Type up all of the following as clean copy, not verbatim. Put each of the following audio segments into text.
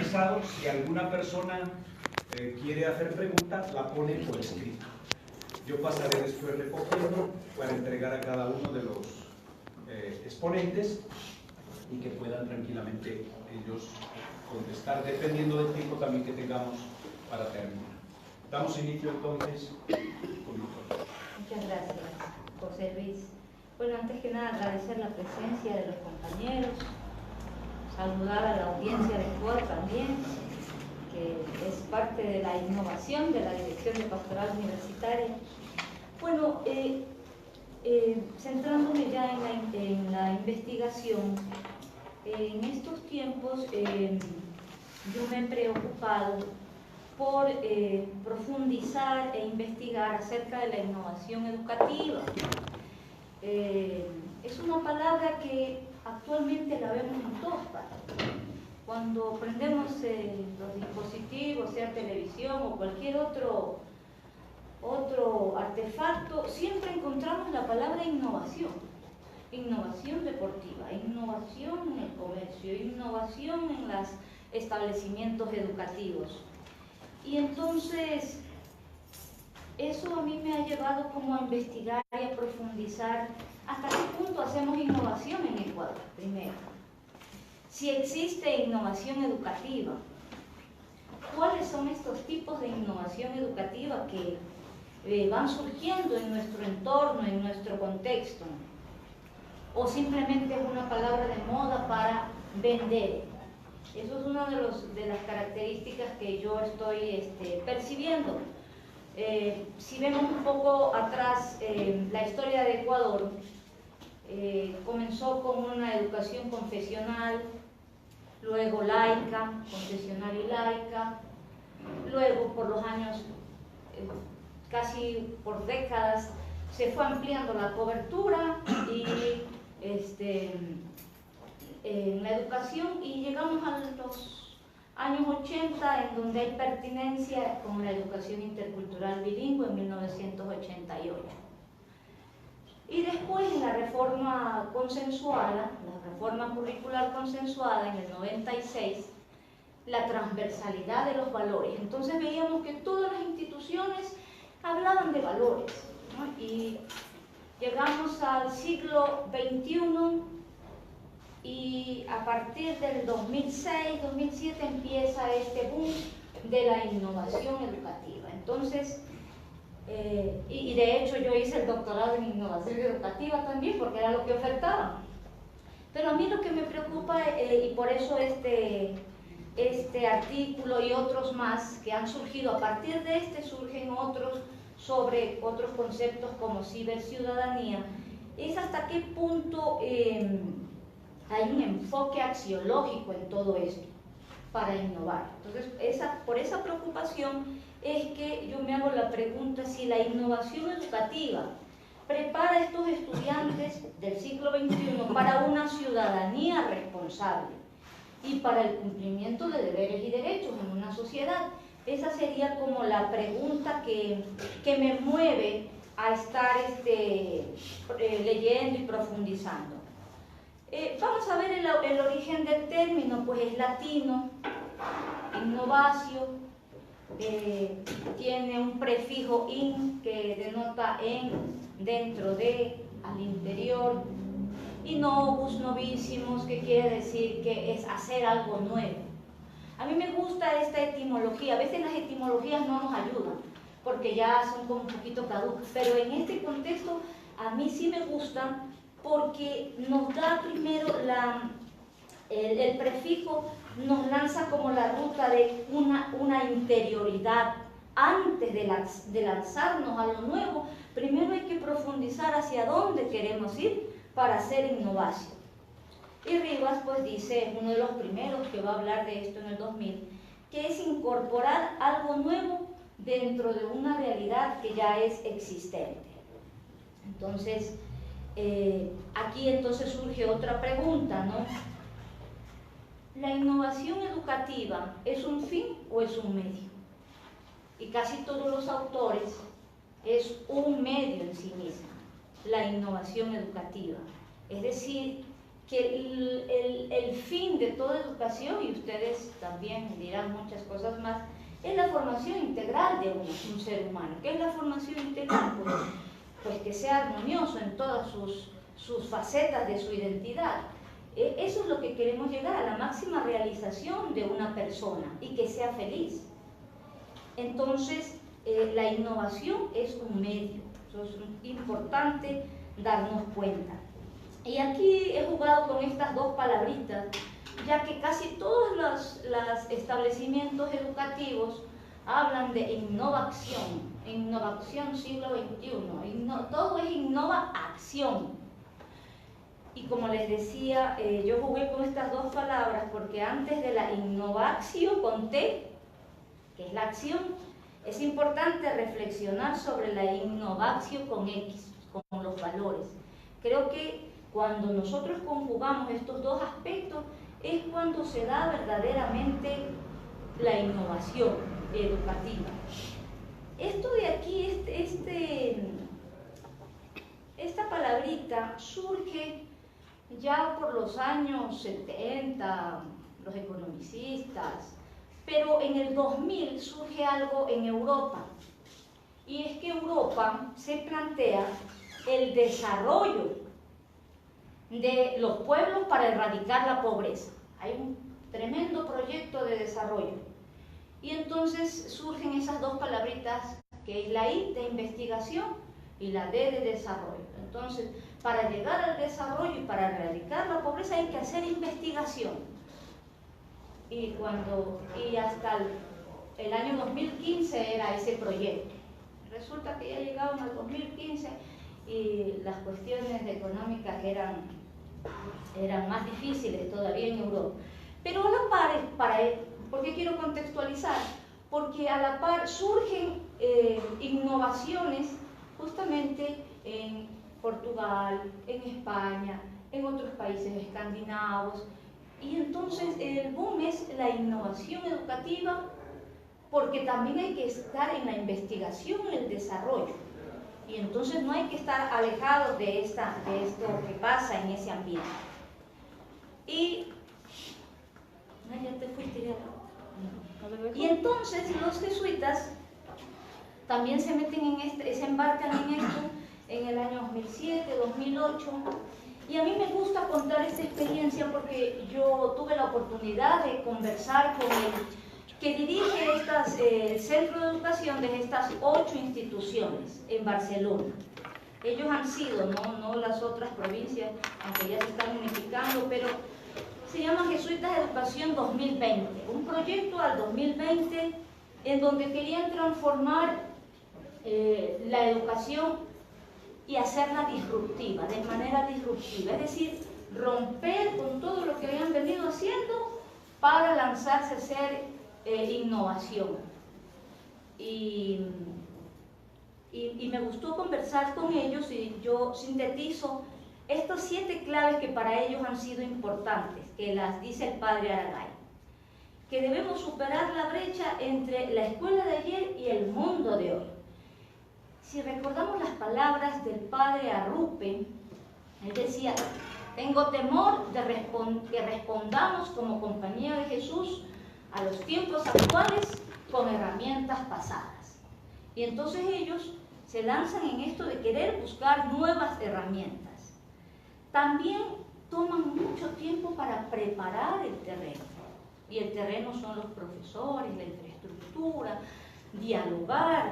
avisado, si alguna persona quiere hacer preguntas, la pone por escrito. Yo pasaré después recogiendo para entregar a cada uno de los exponentes y que puedan tranquilamente ellos contestar, dependiendo del tiempo también que tengamos para terminar. Damos inicio entonces con Victoria. Muchas gracias, José Luis. Bueno, antes que nada agradecer la presencia de los compañeros, saludar a la audiencia de Ecuador también, que es parte de la innovación de la Dirección de Pastoral Universitaria. Bueno, centrándome ya en la investigación, en estos tiempos yo me he preocupado por profundizar e investigar acerca de la innovación educativa. Es una palabra que actualmente la vemos en todas partes. Cuando prendemos los dispositivos, sea televisión o cualquier otro artefacto, siempre encontramos la palabra innovación. Innovación deportiva, innovación en el comercio, innovación en los establecimientos educativos. Y entonces, eso a mí me ha llevado como a investigar y a profundizar hasta qué punto hacemos innovación en Ecuador, primero. Si existe innovación educativa, ¿cuáles son estos tipos de innovación educativa que van surgiendo en nuestro entorno, en nuestro contexto? ¿O simplemente es una palabra de moda para vender? Eso es una de las características que yo estoy percibiendo. Si vemos un poco atrás la historia de Ecuador, comenzó con una educación confesional, luego laica, confesional y laica, luego por los años, casi por décadas, se fue ampliando la cobertura y en la educación, y llegamos a los años 80, en donde hay pertinencia con la educación intercultural bilingüe en 1988. Y después en la reforma consensuada, la reforma curricular consensuada en el 96, la transversalidad de los valores. Entonces veíamos que todas las instituciones hablaban de valores, ¿no? Y llegamos al siglo XXI y a partir del 2006-2007 empieza este boom de la innovación educativa. Entonces, y de hecho yo hice el doctorado en innovación educativa también, porque era lo que ofertaban. Pero a mí lo que me preocupa, y por eso este artículo y otros más que han surgido, a partir de surgen otros sobre otros conceptos como ciberciudadanía, es hasta qué punto hay un enfoque axiológico en todo esto para innovar. Entonces, por esa preocupación es que yo me hago la pregunta si la innovación educativa prepara a estos estudiantes del siglo XXI para una ciudadanía responsable y para el cumplimiento de deberes y derechos en una sociedad. Esa sería como la pregunta que me mueve a estar leyendo y profundizando. Vamos a ver el origen del término, pues es latino, innovatio, tiene un prefijo in que denota en, dentro de, al interior, y novus, novísimos, que quiere decir que es hacer algo nuevo. A mí me gusta esta etimología. A veces las etimologías no nos ayudan porque ya son como un poquito caducas, pero en este contexto a mí sí me gusta porque nos da primero el prefijo, nos lanza como la ruta de una interioridad. Antes de lanzarnos a lo nuevo, primero hay que profundizar hacia dónde queremos ir para hacer innovación. Y Rivas pues dice, es uno de los primeros que va a hablar de esto en el 2000, que es incorporar algo nuevo dentro de una realidad que ya es existente. Entonces, aquí entonces surge otra pregunta, ¿no? ¿La innovación educativa es un fin o es un medio? Y casi todos los autores es un medio en sí misma, la innovación educativa. Es decir, que el fin de toda educación, y ustedes también dirán muchas cosas más, es la formación integral de un ser humano. ¿Qué es la formación integral? Pues que sea armonioso en todas sus facetas de su identidad. Eso es lo que queremos llegar, a la máxima realización de una persona y que sea feliz. Entonces, la innovación es un medio, eso es importante darnos cuenta. Y aquí he jugado con estas dos palabritas, ya que casi todos los establecimientos educativos hablan de innovación siglo XXI, todo es innovación. Y como les decía, yo jugué con estas dos palabras porque antes de la innovación con T, que es la acción, es importante reflexionar sobre la innovación con X, con los valores. Creo que cuando nosotros conjugamos estos dos aspectos es cuando se da verdaderamente la innovación educativa. Esto de aquí, esta palabrita surge ya por los años 70, los economicistas, pero en el 2000 surge algo en Europa, y es que Europa se plantea el desarrollo de los pueblos para erradicar la pobreza. Hay un tremendo proyecto de desarrollo. Y entonces surgen esas dos palabritas, que es la I de investigación y la D de desarrollo. Entonces, para llegar al desarrollo y para erradicar la pobreza hay que hacer investigación. Y hasta el año 2015 era ese proyecto. Resulta que ya llegaron al 2015 y las cuestiones económicas eran más difíciles todavía en Europa. Pero a la par, ¿por qué quiero contextualizar? Porque a la par surgen innovaciones justamente en Portugal, en España, en otros países escandinavos. Y entonces el boom es la innovación educativa, porque también hay que estar en la investigación, en el desarrollo. Y entonces no hay que estar alejados de esto que pasa en ese ambiente. Y ya te fuiste ya. Y entonces los jesuitas también se meten se embarcan en esto en el año 2007, 2008. Y a mí me gusta contar esta experiencia porque yo tuve la oportunidad de conversar con el que dirige el centro de educación de estas 8 instituciones en Barcelona. Ellos han sido, no las otras provincias, aunque ya se están unificando, pero se llama Jesuitas Educación 2020, un proyecto al 2020 en donde querían transformar la educación y hacerla disruptiva, de manera disruptiva, es decir, romper con todo lo que habían venido haciendo para lanzarse a hacer innovación. Y me gustó conversar con ellos y yo sintetizo estas 7 claves que para ellos han sido importantes, que las dice el padre Aragay, que debemos superar la brecha entre la escuela de ayer y el mundo de hoy. Si recordamos las palabras del padre Arrupe, él decía: tengo temor de que respondamos como compañía de Jesús a los tiempos actuales con herramientas pasadas. Y entonces ellos se lanzan en esto de querer buscar nuevas herramientas. También toman mucho tiempo para preparar el terreno. Y el terreno son los profesores, la infraestructura, dialogar.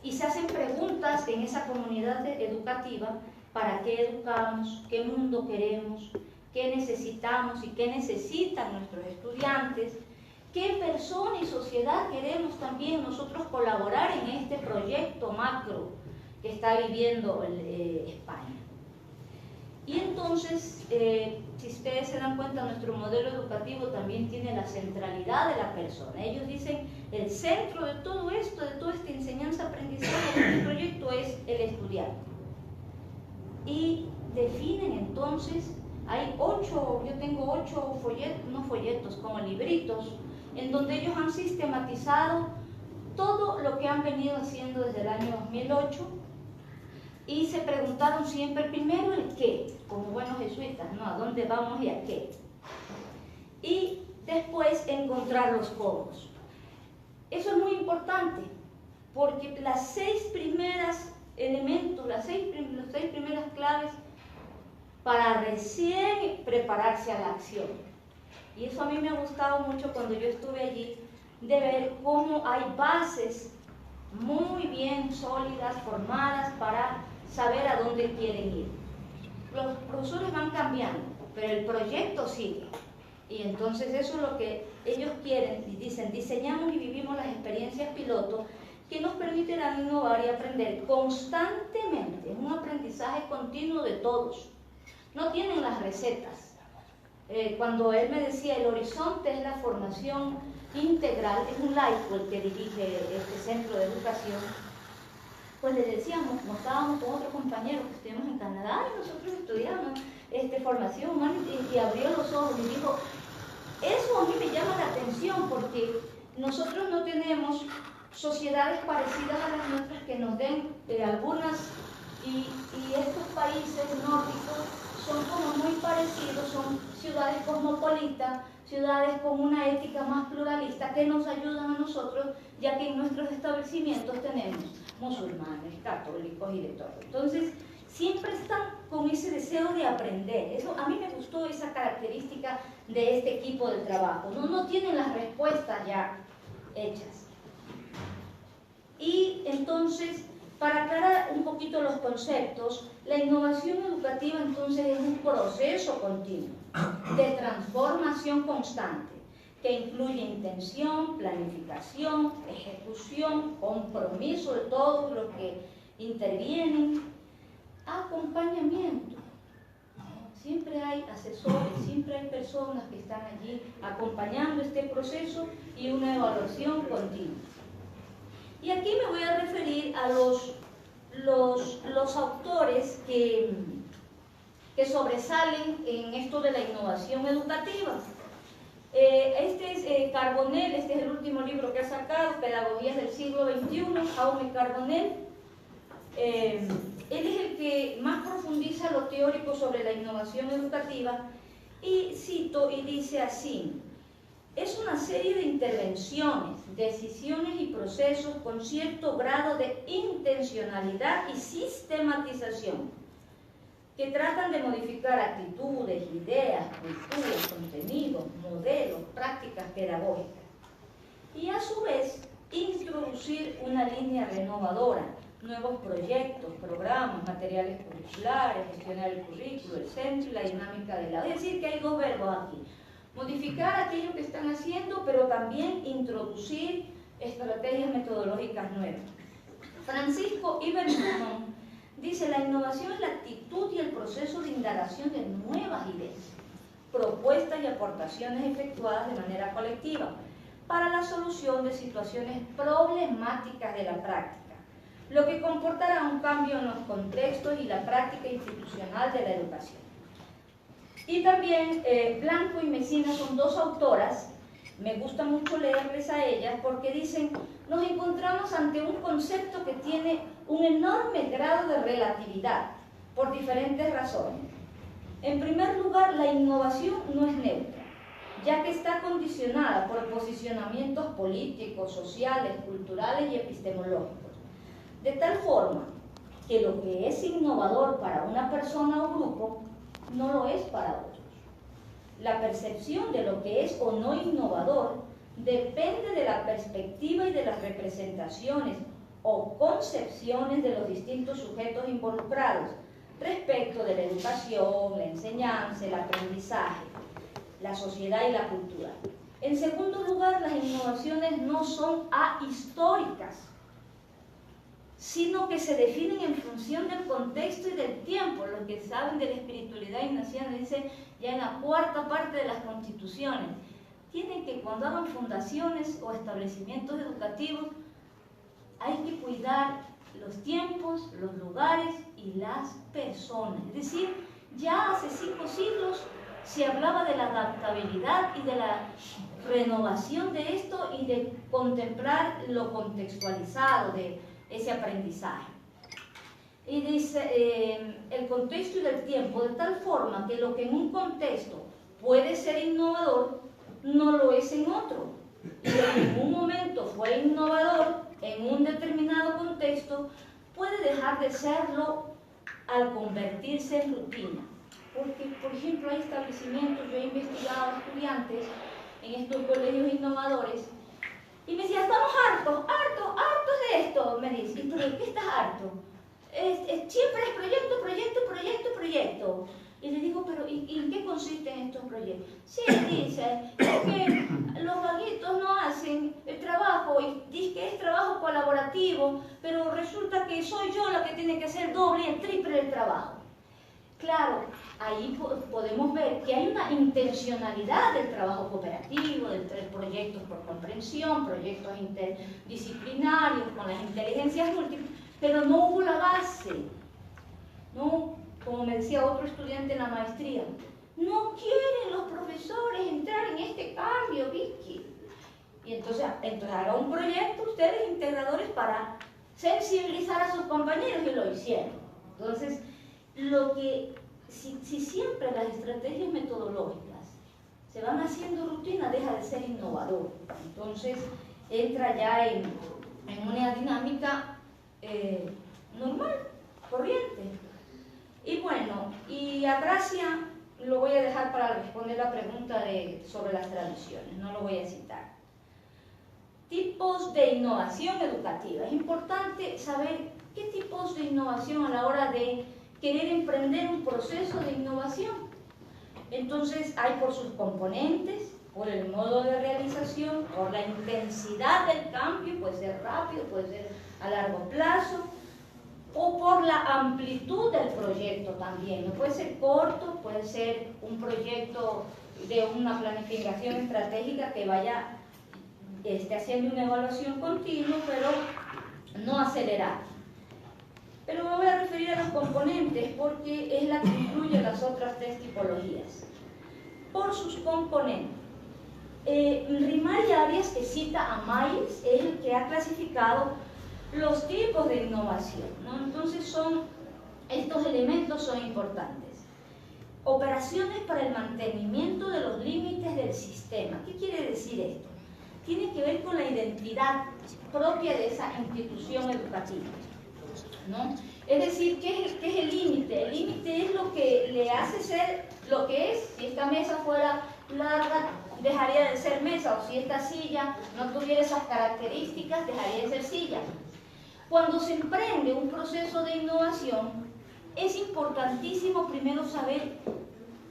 Y se hacen preguntas en esa comunidad educativa: ¿para qué educamos? ¿Qué mundo queremos? ¿Qué necesitamos y qué necesitan nuestros estudiantes? ¿Qué persona y sociedad queremos también nosotros colaborar en este proyecto macro que está viviendo España? Y entonces, si ustedes se dan cuenta, nuestro modelo educativo también tiene la centralidad de la persona. Ellos dicen: el centro de todo esto, de toda esta enseñanza-aprendizaje de este proyecto es el estudiante. Y definen entonces, yo tengo 8 folletos, no folletos, como libritos, en donde ellos han sistematizado todo lo que han venido haciendo desde el año 2008 y se preguntaron siempre primero el qué, como buenos jesuitas, ¿no? ¿A dónde vamos y a qué? Y después encontrar los cómo. Eso es muy importante, porque las 6 primeras elementos, las seis primeras claves para recién prepararse a la acción. Y eso a mí me ha gustado mucho cuando yo estuve allí, de ver cómo hay bases muy bien sólidas, formadas, para saber a dónde quieren ir. Los profesores van cambiando, pero el proyecto sigue. Y entonces eso es lo que ellos quieren, y dicen, diseñamos y vivimos las experiencias piloto que nos permitirán innovar y aprender constantemente. Es un aprendizaje continuo de todos. No tienen las recetas. Cuando él me decía, el horizonte es la formación integral, es un laico el que dirige este centro de educación, pues le decíamos, como estábamos con otro compañero que estuvimos en Canadá y nosotros estudiamos formación humana, y abrió los ojos y dijo, eso a mí me llama la atención porque nosotros no tenemos sociedades parecidas a las nuestras que nos den algunas, y estos países nórdicos son como muy parecidos, son ciudades cosmopolitas, ciudades con una ética más pluralista que nos ayudan a nosotros, ya que en nuestros establecimientos tenemos musulmanes, católicos y de todo. Entonces, siempre están con ese deseo de aprender. Eso, a mí me gustó esa característica de este equipo de trabajo. No tienen las respuestas ya hechas. Y entonces, para aclarar un poquito los conceptos, la innovación educativa entonces es un proceso continuo de transformación constante que incluye intención, planificación, ejecución, compromiso de todos los que intervienen, acompañamiento. Siempre hay asesores, siempre hay personas que están allí acompañando este proceso y una evaluación continua. Y aquí me voy a referir a los autores que sobresalen en esto de la innovación educativa. Este es Carbonell, este es el último libro que ha sacado, Pedagogías del siglo XXI, Jaume Carbonell. Él es el que más profundiza lo teórico sobre la innovación educativa, y cito y dice así: es una serie de intervenciones, decisiones y procesos con cierto grado de intencionalidad y sistematización que tratan de modificar actitudes, ideas, culturas, contenidos, modelos, prácticas pedagógicas y a su vez introducir una línea renovadora, nuevos proyectos, programas, materiales curriculares, gestionar el currículo, el centro y la dinámica del aula. Es decir, que hay dos verbos aquí: modificar aquello que están haciendo, pero también introducir estrategias metodológicas nuevas. Francisco Iberman dice: la innovación es la actitud y el proceso de indagación de nuevas ideas, propuestas y aportaciones efectuadas de manera colectiva para la solución de situaciones problemáticas de la práctica, lo que comportará un cambio en los contextos y la práctica institucional de la educación. Y también Blanco y Messina son dos autoras, me gusta mucho leerles a ellas porque dicen: nos encontramos ante un concepto que tiene un enorme grado de relatividad por diferentes razones. En primer lugar, la innovación no es neutra, ya que está condicionada por posicionamientos políticos, sociales, culturales y epistemológicos, de tal forma que lo que es innovador para una persona o grupo no lo es para otros. La percepción de lo que es o no innovador depende de la perspectiva y de las representaciones o concepciones de los distintos sujetos involucrados respecto de la educación, la enseñanza, el aprendizaje, la sociedad y la cultura. En segundo lugar, las innovaciones no son ahistóricas, sino que se definen en función del contexto y del tiempo. Los que saben de la espiritualidad ignaciana dicen ya en la cuarta parte de las constituciones, tienen que, cuando hagan fundaciones o establecimientos educativos, hay que cuidar los tiempos, los lugares y las personas. Es decir, ya hace 5 siglos se hablaba de la adaptabilidad y de la renovación de esto y de contemplar lo contextualizado de ese aprendizaje. Y dice, el contexto y del tiempo, de tal forma que lo que en un contexto puede ser innovador, no lo es en otro. Y lo que en un momento fue innovador, en un determinado contexto, puede dejar de serlo al convertirse en rutina. Porque, por ejemplo, hay establecimientos, yo he investigado a estudiantes en estos colegios innovadores, y me decía, estamos hartos de esto, me dice. ¿Y tú de qué estás harto? Siempre es proyecto. Y le digo, pero ¿y en qué consisten estos proyectos? Sí, dice, es que los vaguitos no hacen el trabajo, y dice que es trabajo colaborativo, pero resulta que soy yo la que tiene que hacer el doble y el triple del trabajo. Claro, ahí podemos ver que hay una intencionalidad del trabajo cooperativo, de proyectos por comprensión, proyectos interdisciplinarios con las inteligencias múltiples, pero no hubo la base, ¿no? Como me decía otro estudiante en la maestría, no quieren los profesores entrar en este cambio, Vicky. Y entonces haga un proyecto ustedes integradores para sensibilizar a sus compañeros, y lo hicieron. Entonces, si siempre las estrategias metodológicas se van haciendo rutina, deja de ser innovador. Entonces, entra ya en una dinámica normal, corriente. Y bueno, y a Gracia lo voy a dejar para responder la pregunta sobre las tradiciones, no lo voy a citar. Tipos de innovación educativa. Es importante saber qué tipos de innovación a la hora de querer emprender un proceso de innovación. Entonces, hay por sus componentes, por el modo de realización, por la intensidad del cambio, puede ser rápido, puede ser a largo plazo, o por la amplitud del proyecto también. No puede ser corto, puede ser un proyecto de una planificación estratégica que vaya haciendo una evaluación continua, pero no acelerada. Pero me voy a referir a los componentes porque es la que incluye las otras tres tipologías. Por sus componentes. Rimari Arias, que cita a Miles, es el que ha clasificado los tipos de innovación, ¿no? Entonces estos elementos son importantes. Operaciones para el mantenimiento de los límites del sistema. ¿Qué quiere decir esto? Tiene que ver con la identidad propia de esa institución educativa, ¿no? Es decir, ¿qué es el límite? El límite es lo que le hace ser lo que es. Si esta mesa fuera larga, dejaría de ser mesa, o si esta silla no tuviera esas características, dejaría de ser silla. Cuando se emprende un proceso de innovación, es importantísimo primero saber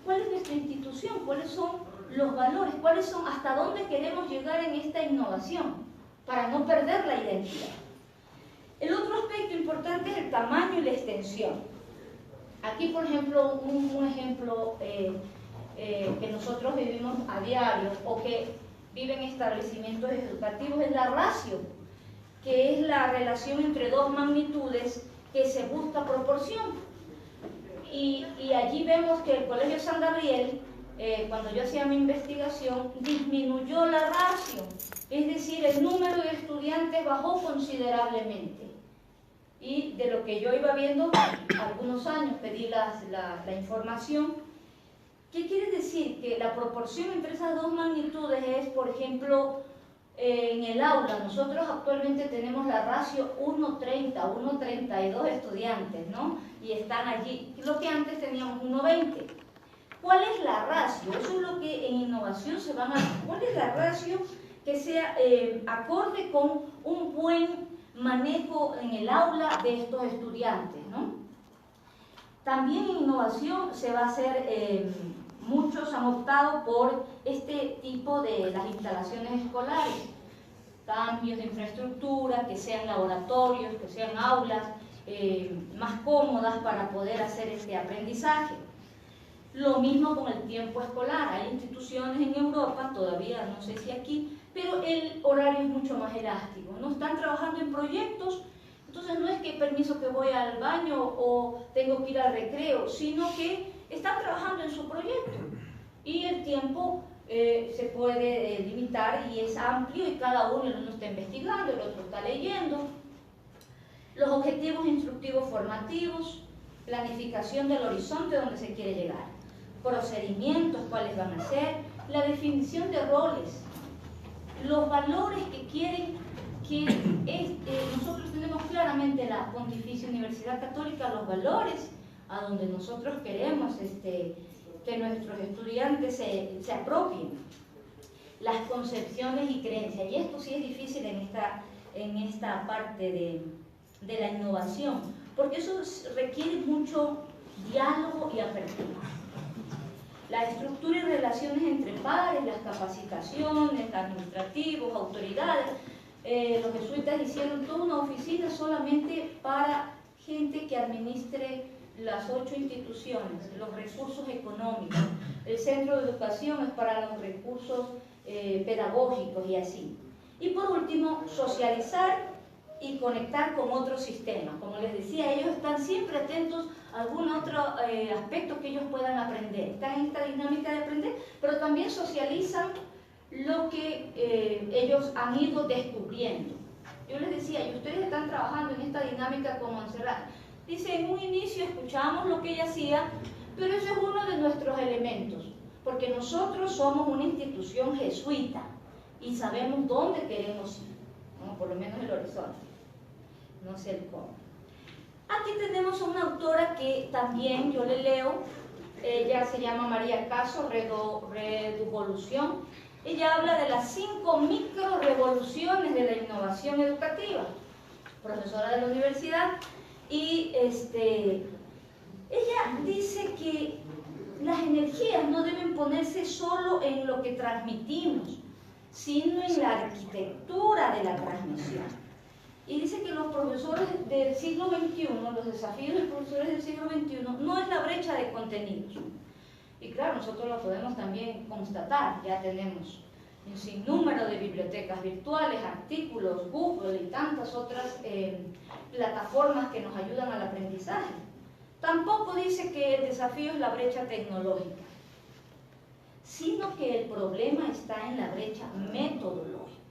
cuál es nuestra institución, cuáles son los valores, cuáles son, hasta dónde queremos llegar en esta innovación, para no perder la identidad. El otro aspecto importante es el tamaño y la extensión. Aquí, por ejemplo, un ejemplo que nosotros vivimos a diario o que viven establecimientos educativos es la ratio, que es la relación entre dos magnitudes que se busca proporción. Y allí vemos que el Colegio San Gabriel, cuando yo hacía mi investigación, disminuyó la ratio, es decir, el número de estudiantes bajó considerablemente. Y de lo que yo iba viendo, algunos años pedí la información. ¿Qué quiere decir? Que la proporción entre esas dos magnitudes es, por ejemplo, en el aula, nosotros actualmente tenemos la ratio 1:30, 1:32 estudiantes, ¿no? Y están allí, lo que antes teníamos 1:20. ¿Cuál es la ratio? Eso es lo que en innovación se van a ver. ¿Cuál es la ratio que sea acorde con un buen manejo en el aula de estos estudiantes, ¿no? También en innovación se va a hacer, muchos han optado por este tipo de las instalaciones escolares, cambios de infraestructura, que sean laboratorios, que sean aulas más cómodas para poder hacer este aprendizaje. Lo mismo con el tiempo escolar. Hay instituciones en Europa, todavía no sé si aquí, pero el horario es mucho más elástico. No están trabajando en proyectos, entonces no es que permiso que voy al baño o tengo que ir al recreo, sino que están trabajando en su proyecto y el tiempo se puede limitar y es amplio y cada uno está investigando, el otro está leyendo. los objetivos instructivos formativos, planificación del horizonte donde se quiere llegar, procedimientos, cuáles van a ser, la definición de roles, los valores que quieren que nosotros tenemos claramente la Pontificia Universidad Católica, los valores a donde nosotros queremos que nuestros estudiantes se apropien, las concepciones y creencias. Y esto sí es difícil en esta parte de la innovación, porque eso requiere mucho diálogo y apertura. La estructura y relaciones entre pares, las capacitaciones, administrativos, autoridades. Los jesuitas hicieron toda una oficina solamente para gente que administre las 8 instituciones, los recursos económicos. El centro de educación es para los recursos pedagógicos y así. Y por último, socializar y conectar con otros sistemas. Como les decía, ellos están siempre atentos a algún otro aspecto que ellos puedan aprender. Están en esta dinámica de aprender, pero también socializan lo que ellos han ido descubriendo. Yo les decía, y ustedes están trabajando en esta dinámica con Montserrat. Dice, en un inicio escuchamos lo que ella hacía, pero ese es uno de nuestros elementos, porque nosotros somos una institución jesuita y sabemos dónde queremos ir, ¿no? Por lo menos el horizonte, no sé el cómo. Aquí tenemos a una autora que también yo le leo, ella se llama María Caso, Reduvolución. Ella habla de las 5 microrevoluciones de la innovación educativa, profesora de la universidad, y ella dice que las energías no deben ponerse solo en lo que transmitimos, sino en la arquitectura de la transmisión. Y dice que los profesores del siglo XXI, los desafíos de los profesores del siglo XXI, no es la brecha de contenidos. Y claro, nosotros lo podemos también constatar, ya tenemos un sinnúmero de bibliotecas virtuales, artículos, Google y tantas otras plataformas que nos ayudan al aprendizaje. Tampoco dice que el desafío es la brecha tecnológica, sino que el problema está en la brecha metodológica.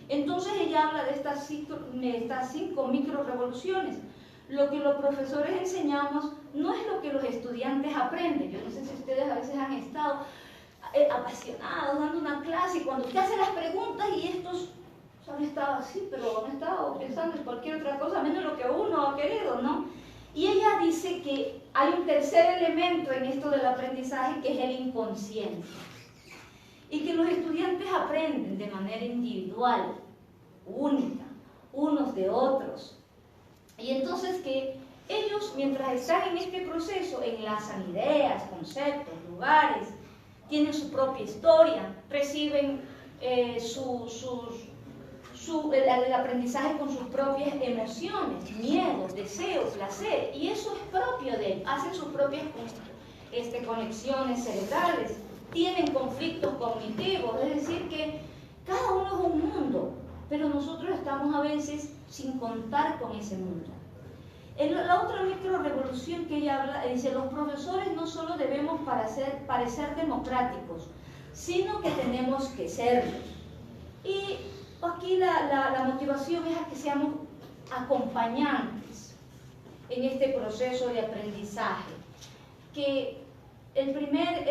Entonces ella habla de estas 5 microrevoluciones. Lo que los profesores enseñamos no es lo que los estudiantes aprenden. Yo no sé si ustedes a veces han estado apasionados dando una clase y cuando usted hace las preguntas y estos han estado así, pero han estado pensando en cualquier otra cosa, menos lo que uno ha querido, ¿no? Y ella dice que hay un tercer elemento en esto del aprendizaje que es el inconsciente. Y que los estudiantes aprenden de manera individual, única, unos de otros. Y entonces que ellos, mientras están en este proceso, enlazan ideas, conceptos, lugares, tienen su propia historia, reciben el aprendizaje con sus propias emociones, miedos, deseos, placer, y eso es propio de ellos, hacen sus propias conexiones cerebrales, tienen conflictos cognitivos, es decir que cada uno es un mundo, pero nosotros estamos a veces sin contar con ese mundo. La otra microrevolución que ella habla, dice, los profesores no solo debemos parecer democráticos, sino que tenemos que serlo. Y aquí la motivación es a que seamos acompañantes en este proceso de aprendizaje, que el primer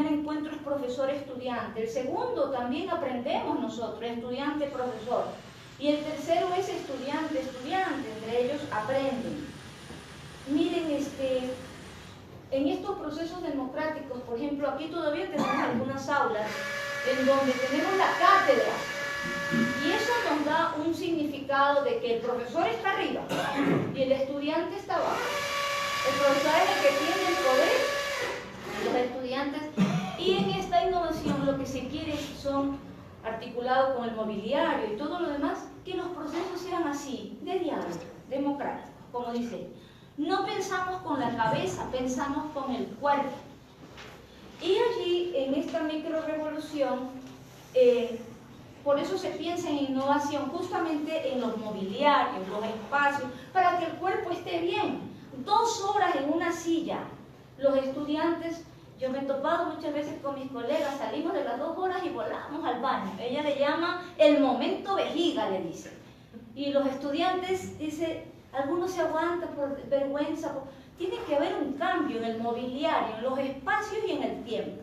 encuentro es profesor-estudiante, el segundo también aprendemos nosotros, estudiante-profesor, y el tercero es estudiante-estudiante, entre ellos aprenden. Miren, en estos procesos democráticos, por ejemplo, aquí todavía tenemos algunas aulas en donde tenemos la cátedra, y eso nos da un significado de que el profesor está arriba y el estudiante está abajo. El profesor es el que tiene el poder, los estudiantes, y en esta innovación lo que se quiere son, articulado con el mobiliario y todo lo demás, que los procesos sean así, de diálogo, democráticos, como dice. No pensamos con la cabeza, pensamos con el cuerpo. Y allí, en esta microrevolución, por eso se piensa en innovación, justamente en los mobiliarios, los espacios, para que el cuerpo esté bien. 2 horas en una silla. Los estudiantes, yo me he topado muchas veces con mis colegas, salimos de las 2 horas y volamos al baño. Ella le llama el momento vejiga, le dice. Y los estudiantes, dice, algunos se aguantan por vergüenza. Tiene que haber un cambio en el mobiliario, en los espacios y en el tiempo.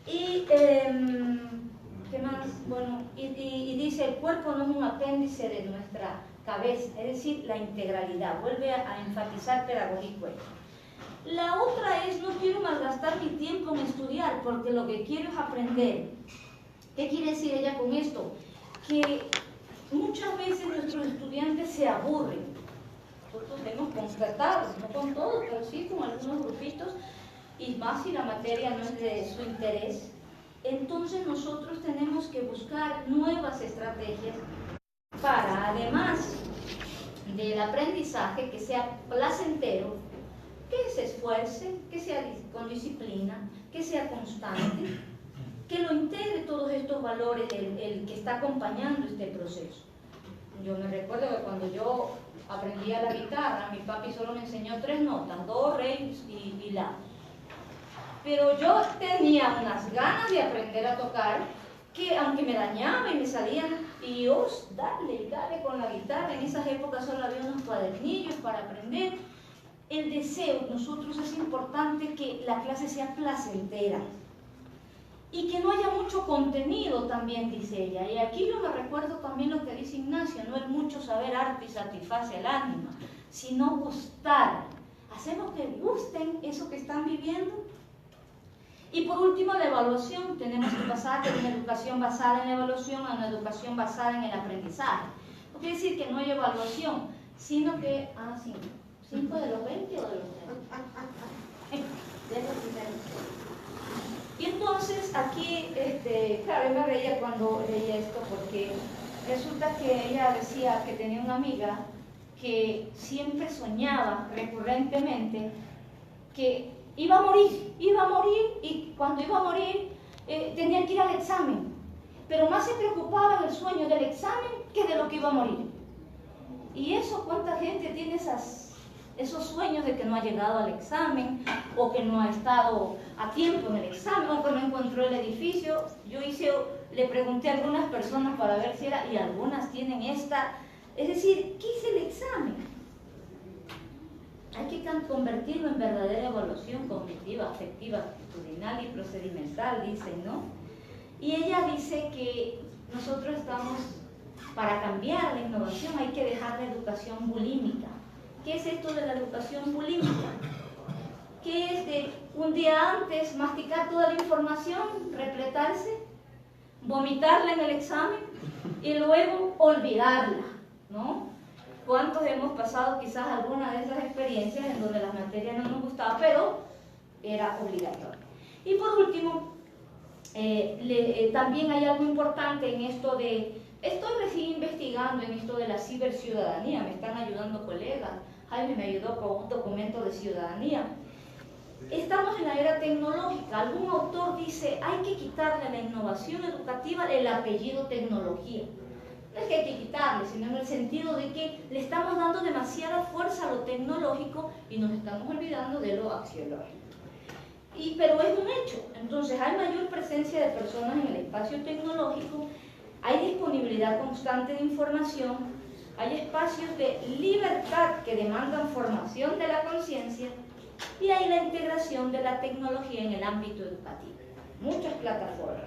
Y, ¿qué más? Bueno, y dice, el cuerpo no es un apéndice de nuestra cabeza, es decir, la integralidad. Vuelve a enfatizar pedagógico esto. La otra es, no quiero malgastar mi tiempo en estudiar, porque lo que quiero es aprender. ¿Qué quiere decir ella con esto? Que muchas veces nuestros estudiantes se aburren. Nosotros hemos constatado, no con todos, pero sí con algunos grupitos, y más si la materia no es de su interés. Entonces nosotros tenemos que buscar nuevas estrategias para, además del aprendizaje, que sea placentero, que se esfuerce, que sea con disciplina, que sea constante, que lo integre todos estos valores el que está acompañando este proceso. Yo me recuerdo que cuando yo aprendía la guitarra, mi papi solo me enseñó 3 notas, do, re y la. Pero yo tenía unas ganas de aprender a tocar que aunque me dañaba y me salían, y dale con la guitarra. En esas épocas solo había unos cuadernillos para aprender. El deseo, nosotros es importante que la clase sea placentera y que no haya mucho contenido también, dice ella. Y aquí yo me recuerdo también lo que dice Ignacio, no es mucho saber arte y satisface el ánima, sino gustar. Hacemos que gusten eso que están viviendo. Y por último, la evaluación. Tenemos que pasar de una educación basada en la evaluación a una educación basada en el aprendizaje. No quiere decir que no hay evaluación, sino que, 5 de los 20 o de los 30. Y entonces aquí, claro, yo me reía cuando leía esto, porque resulta que ella decía que tenía una amiga que siempre soñaba recurrentemente que iba a morir, y cuando iba a morir tenía que ir al examen, pero más se preocupaba en el sueño del examen que de lo que iba a morir. Y eso, ¿cuánta gente tiene esos sueños de que no ha llegado al examen, o que no ha estado a tiempo en el examen, o que no encontró el edificio? Le pregunté a algunas personas para ver si era, y algunas tienen esta, es decir, ¿qué es el examen? Hay que convertirlo en verdadera evaluación cognitiva, afectiva, actitudinal y procedimental, dicen, ¿no? Y ella dice que nosotros estamos, para cambiar la innovación hay que dejar la educación bulímica. ¿Qué es esto de la educación bulímica? ¿Qué es de un día antes masticar toda la información, repletarse, vomitarla en el examen y luego olvidarla, ¿no? ¿Cuántos hemos pasado quizás alguna de esas experiencias en donde las materias no nos gustaban, pero era obligatorio? Y por último, también hay algo importante en esto de, estoy recién investigando en esto de la ciberciudadanía, me están ayudando colegas, Jaime me ayudó con un documento de ciudadanía. Estamos en la era tecnológica. Algún autor dice, hay que quitarle a la innovación educativa el apellido tecnología. No es que hay que quitarle, sino en el sentido de que le estamos dando demasiada fuerza a lo tecnológico y nos estamos olvidando de lo axiológico. Pero es un hecho. Entonces hay mayor presencia de personas en el espacio tecnológico, hay disponibilidad constante de información, hay espacios de libertad que demandan formación de la conciencia, y hay la integración de la tecnología en el ámbito educativo. Muchas plataformas.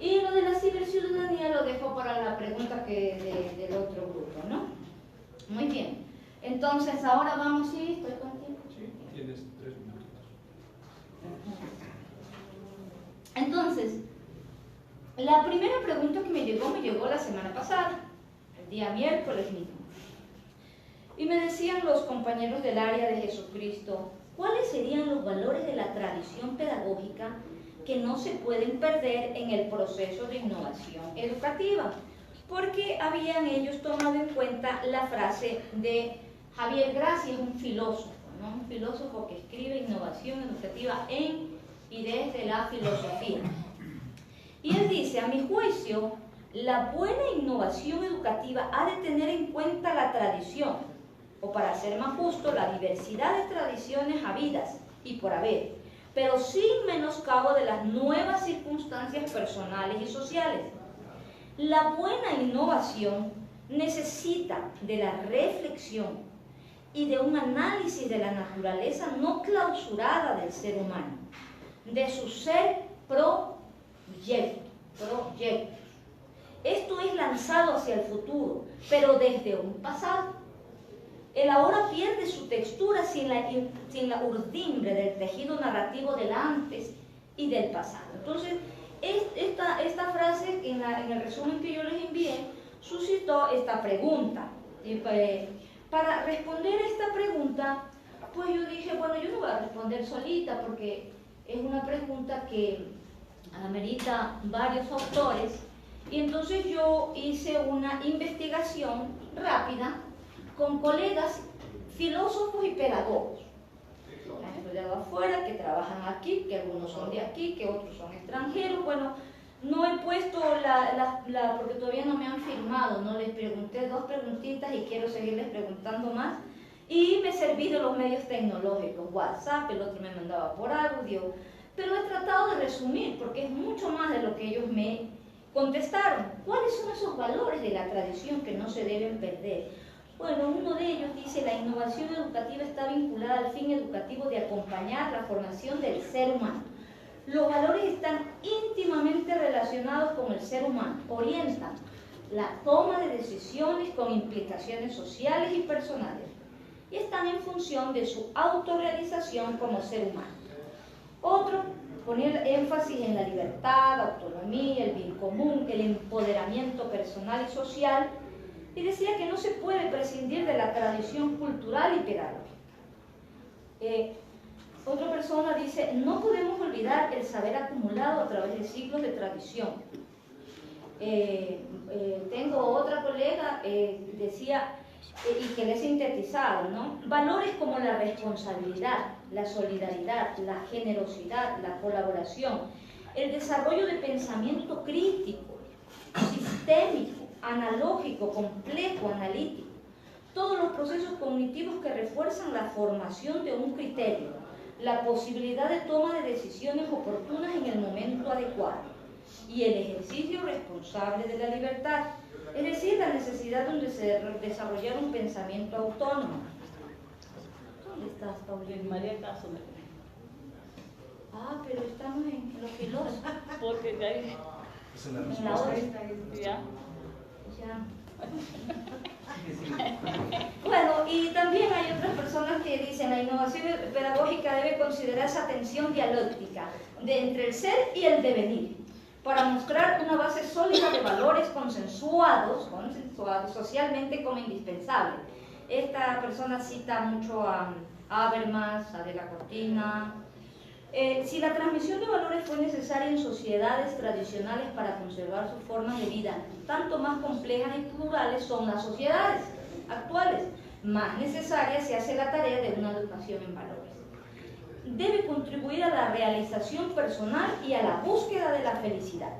Y lo de la ciberciudadanía lo dejo para la pregunta del otro grupo, ¿no? Muy bien. Entonces, ahora vamos, ¿sí? ¿Estoy contigo? Sí, tienes 3 minutos. Entonces, la primera pregunta que me llegó la semana pasada, el día miércoles mismo. Y me decían los compañeros del área de Jesucristo, ¿cuáles serían los valores de la tradición pedagógica que no se pueden perder en el proceso de innovación educativa? Porque habían ellos tomado en cuenta la frase de Javier Gracia, un filósofo, ¿no? Un filósofo que escribe innovación educativa en y desde la filosofía. Y él dice, a mi juicio, la buena innovación educativa ha de tener en cuenta la tradición, o para ser más justo, la diversidad de tradiciones habidas y por haber, pero sin menoscabo de las nuevas circunstancias personales y sociales. La buena innovación necesita de la reflexión y de un análisis de la naturaleza no clausurada del ser humano, de su ser proyecto. Esto es lanzado hacia el futuro, pero desde un pasado. El ahora pierde su textura sin la urdimbre del tejido narrativo del antes y del pasado. Entonces, esta frase en el resumen que yo les envié suscitó esta pregunta. Para responder esta pregunta, pues yo dije, bueno, yo no voy a responder solita porque es una pregunta que amerita varios autores, y entonces yo hice una investigación rápida con colegas filósofos y pedagogos que han estudiado afuera, que trabajan aquí, que algunos son de aquí, que otros son extranjeros. Bueno, no he puesto porque todavía no me han firmado, no les pregunté 2 preguntitas y quiero seguirles preguntando más, y me serví de los medios tecnológicos, WhatsApp, el otro me mandaba por audio, pero he tratado de resumir porque es mucho más de lo que ellos me contestaron. ¿Cuáles son esos valores de la tradición que no se deben perder? Bueno, uno de ellos dice: la innovación educativa está vinculada al fin educativo de acompañar la formación del ser humano. Los valores están íntimamente relacionados con el ser humano, orientan la toma de decisiones con implicaciones sociales y personales y están en función de su autorrealización como ser humano. Otro, poner énfasis en la libertad, autonomía, el bien común, el empoderamiento personal y social, y decía que no se puede prescindir de la tradición cultural y pedagógica. Otra persona dice: no podemos olvidar el saber acumulado a través de siglos de tradición. Tengo otra colega, decía, y que le he sintetizado, ¿no? Valores como la responsabilidad, la solidaridad, la generosidad, la colaboración, el desarrollo de pensamiento crítico, sistémico, analógico, complejo, analítico, todos los procesos cognitivos que refuerzan la formación de un criterio, la posibilidad de toma de decisiones oportunas en el momento adecuado y el ejercicio responsable de la libertad, es decir, la necesidad de desarrollar un pensamiento autónomo. ¿Dónde estás, Paulina? María Caso me... Ah, pero estamos en los filósofos. Porque de ahí... En la hora. Ya. Ya. Bueno, y también hay otras personas que dicen: la innovación pedagógica debe considerar esa tensión dialéctica entre el ser y el devenir, para mostrar una base sólida de valores consensuados socialmente como indispensables. Esta persona cita mucho a Habermas, a De la Cortina. Si la transmisión de valores fue necesaria en sociedades tradicionales para conservar sus formas de vida, tanto más complejas y plurales son las sociedades actuales, más necesaria se hace la tarea de una educación en valores. Debe contribuir a la realización personal y a la búsqueda de la felicidad.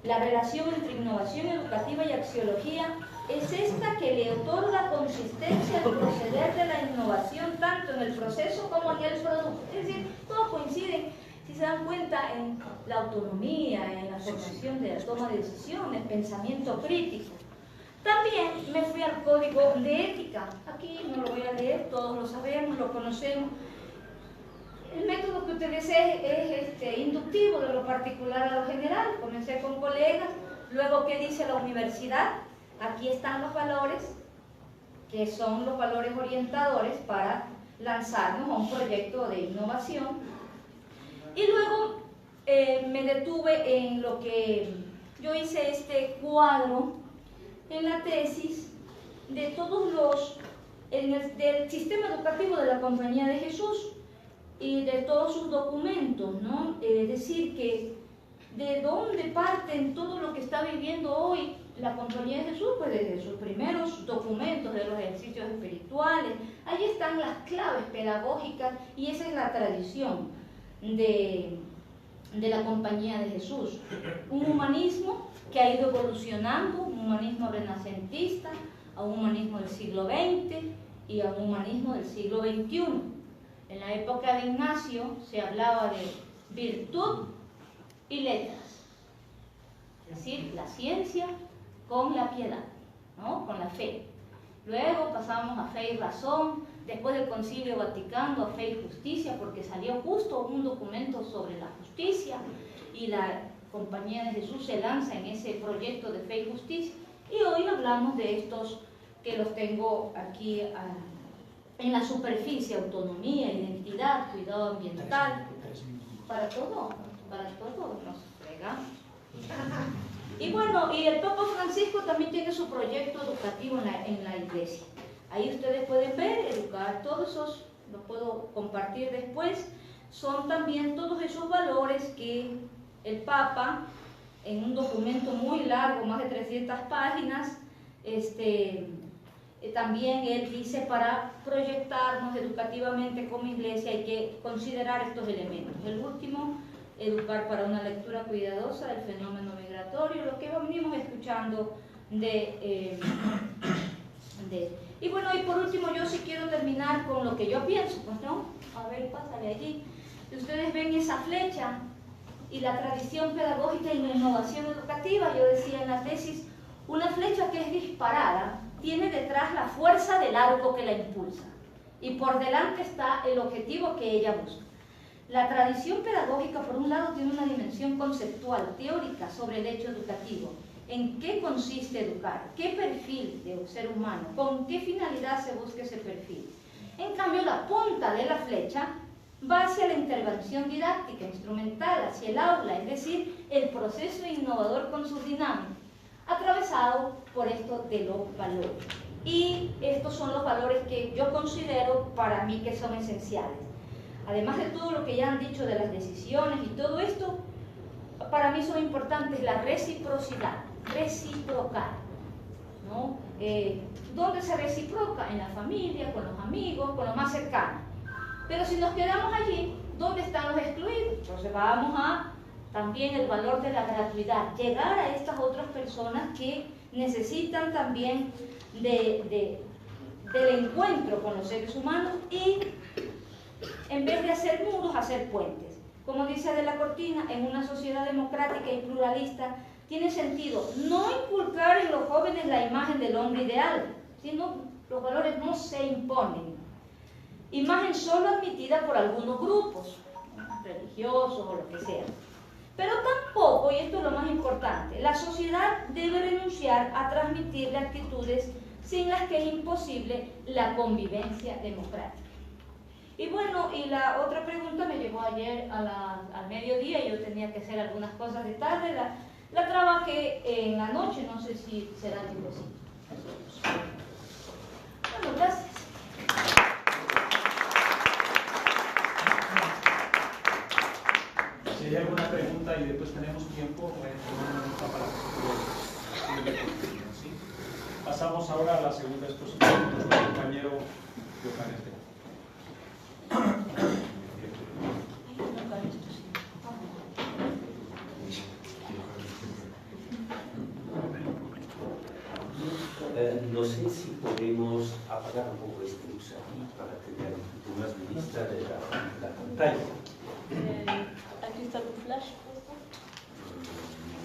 La relación entre innovación educativa y axiología es esta que le otorga consistencia al proceder de la innovación tanto en el proceso como en el producto. Es decir, todos coinciden, si se dan cuenta, en la autonomía, en la formación de la toma de decisiones, pensamiento crítico. También me fui al código de ética. Aquí no lo voy a leer, todos lo sabemos, lo conocemos. El método que utilicé es inductivo, de lo particular a lo general. Comencé con colegas, luego ¿qué dice la universidad? Aquí están los valores, que son los valores orientadores para lanzarnos a un proyecto de innovación. Y luego me detuve en lo que yo hice este cuadro en la tesis de todos del sistema educativo de la Compañía de Jesús y de todos sus documentos, ¿no? Es decir, que de dónde parten todo lo que está viviendo hoy la Compañía de Jesús, pues desde sus primeros documentos de los ejercicios espirituales. Allí están las claves pedagógicas y esa es la tradición de la Compañía de Jesús. Un humanismo que ha ido evolucionando, un humanismo renacentista, a un humanismo del siglo XX y a un humanismo del siglo XXI. En la época de Ignacio se hablaba de virtud y letras, es decir, la ciencia con la piedad. ¿no? Con la fe. Luego pasamos a Fe y Razón, después del Concilio Vaticano a Fe y Justicia, porque salió justo un documento sobre la justicia y la Compañía de Jesús se lanza en ese proyecto de Fe y Justicia. Y hoy hablamos de estos que los tengo aquí en la superficie: autonomía, identidad, cuidado ambiental. Para todo nos fregamos. Y bueno, y el Papa Francisco también tiene su proyecto educativo en la iglesia. Ahí ustedes pueden ver, educar, todos esos, los puedo compartir después, son también todos esos valores que el Papa, en un documento muy largo, más de 300 páginas, también él dice: para proyectarnos educativamente como iglesia hay que considerar estos elementos. El último, educar para una lectura cuidadosa del fenómeno migratorio, lo que venimos escuchando y bueno, y por último yo sí quiero terminar con lo que yo pienso, pues no, a ver, pásale allí. Ustedes ven esa flecha y la tradición pedagógica y la innovación educativa. Yo decía en la tesis, una flecha que es disparada tiene detrás la fuerza del arco que la impulsa y por delante está el objetivo que ella busca. La tradición pedagógica, por un lado, tiene una dimensión conceptual, teórica, sobre el hecho educativo. ¿En qué consiste educar? ¿Qué perfil de ser humano? ¿Con qué finalidad se busca ese perfil? En cambio, la punta de la flecha va hacia la intervención didáctica, instrumental, hacia el aula, es decir, el proceso innovador con sus dinámicas, atravesado por esto de los valores. Y estos son los valores que yo considero para mí que son esenciales. Además de todo lo que ya han dicho de las decisiones y todo esto, para mí son importantes la reciprocidad, reciprocar, ¿no? ¿Dónde se reciproca? En la familia, con los amigos, con los más cercanos. Pero si nos quedamos allí, ¿dónde están los excluidos? Entonces vamos a también el valor de la gratuidad, llegar a estas otras personas que necesitan también del encuentro con los seres humanos y en vez de hacer muros, hacer puentes. Como dice de la Cortina, en una sociedad democrática y pluralista tiene sentido no inculcar en los jóvenes la imagen del hombre ideal, sino los valores no se imponen. Imagen solo admitida por algunos grupos, religiosos o lo que sea. Pero tampoco, y esto es lo más importante, la sociedad debe renunciar a transmitirle actitudes sin las que es imposible la convivencia democrática. Y bueno, y la otra pregunta me llegó ayer al mediodía, yo tenía que hacer algunas cosas de tarde, la trabajé en la noche, no sé si será tipo así. Bueno, gracias. Si hay alguna pregunta y después tenemos tiempo, voy a tomar una nota para que ¿sí? Pasamos ahora a la segunda exposición de nuestro compañero Johannes de. No sé si podemos apagar un poco este luz aquí para tener un poco más de vista de la pantalla. Aquí está tu flash puesto.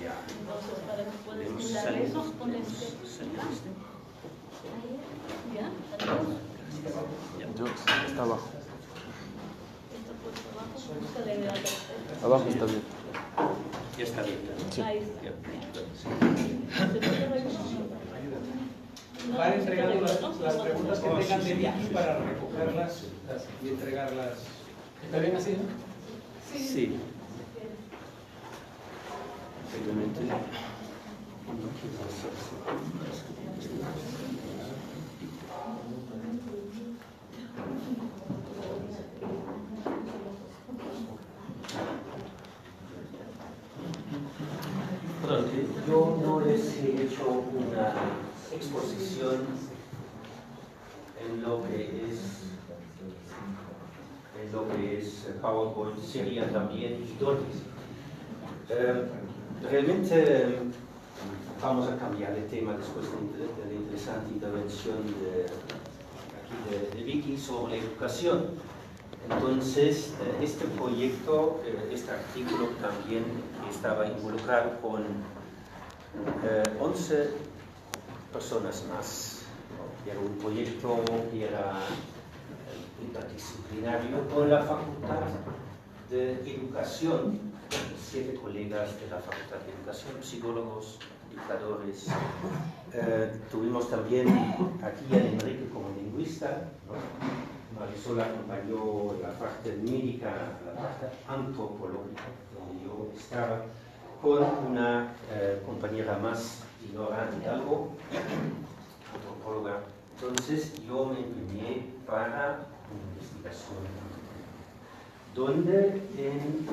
Ya. Entonces, para que puedas Podemos quitar salir. eso, pon este. ¿Ya? ¿Salimos? Está abajo. Esto puesto abajo. Búscale de algo. Abajo está bien. Ya está bien. Sí. Ahí está. Ya. ¿Se puede revisar? Van entregando las preguntas que tengan de Vicky para recogerlas y entregarlas. ¿Está bien así, no? Sí. Simplemente. Perdón, yo no les he hecho una exposición en lo que es PowerPoint, sería también idóneos. Realmente vamos a cambiar de tema después de la interesante intervención de Vicky sobre educación. Entonces, este proyecto, este artículo también estaba involucrado con 11 personas más, ¿no? Era un proyecto que era interdisciplinario con la Facultad de Educación, 7 colegas de la Facultad de Educación, psicólogos, educadores. Tuvimos también aquí a Enrique como lingüista, ¿no? Marisol acompañó la parte médica, la parte antropológica, donde yo estaba, con una compañera más, Dinora Hidalgo, antropóloga. Entonces yo me empeñé para una investigación, donde en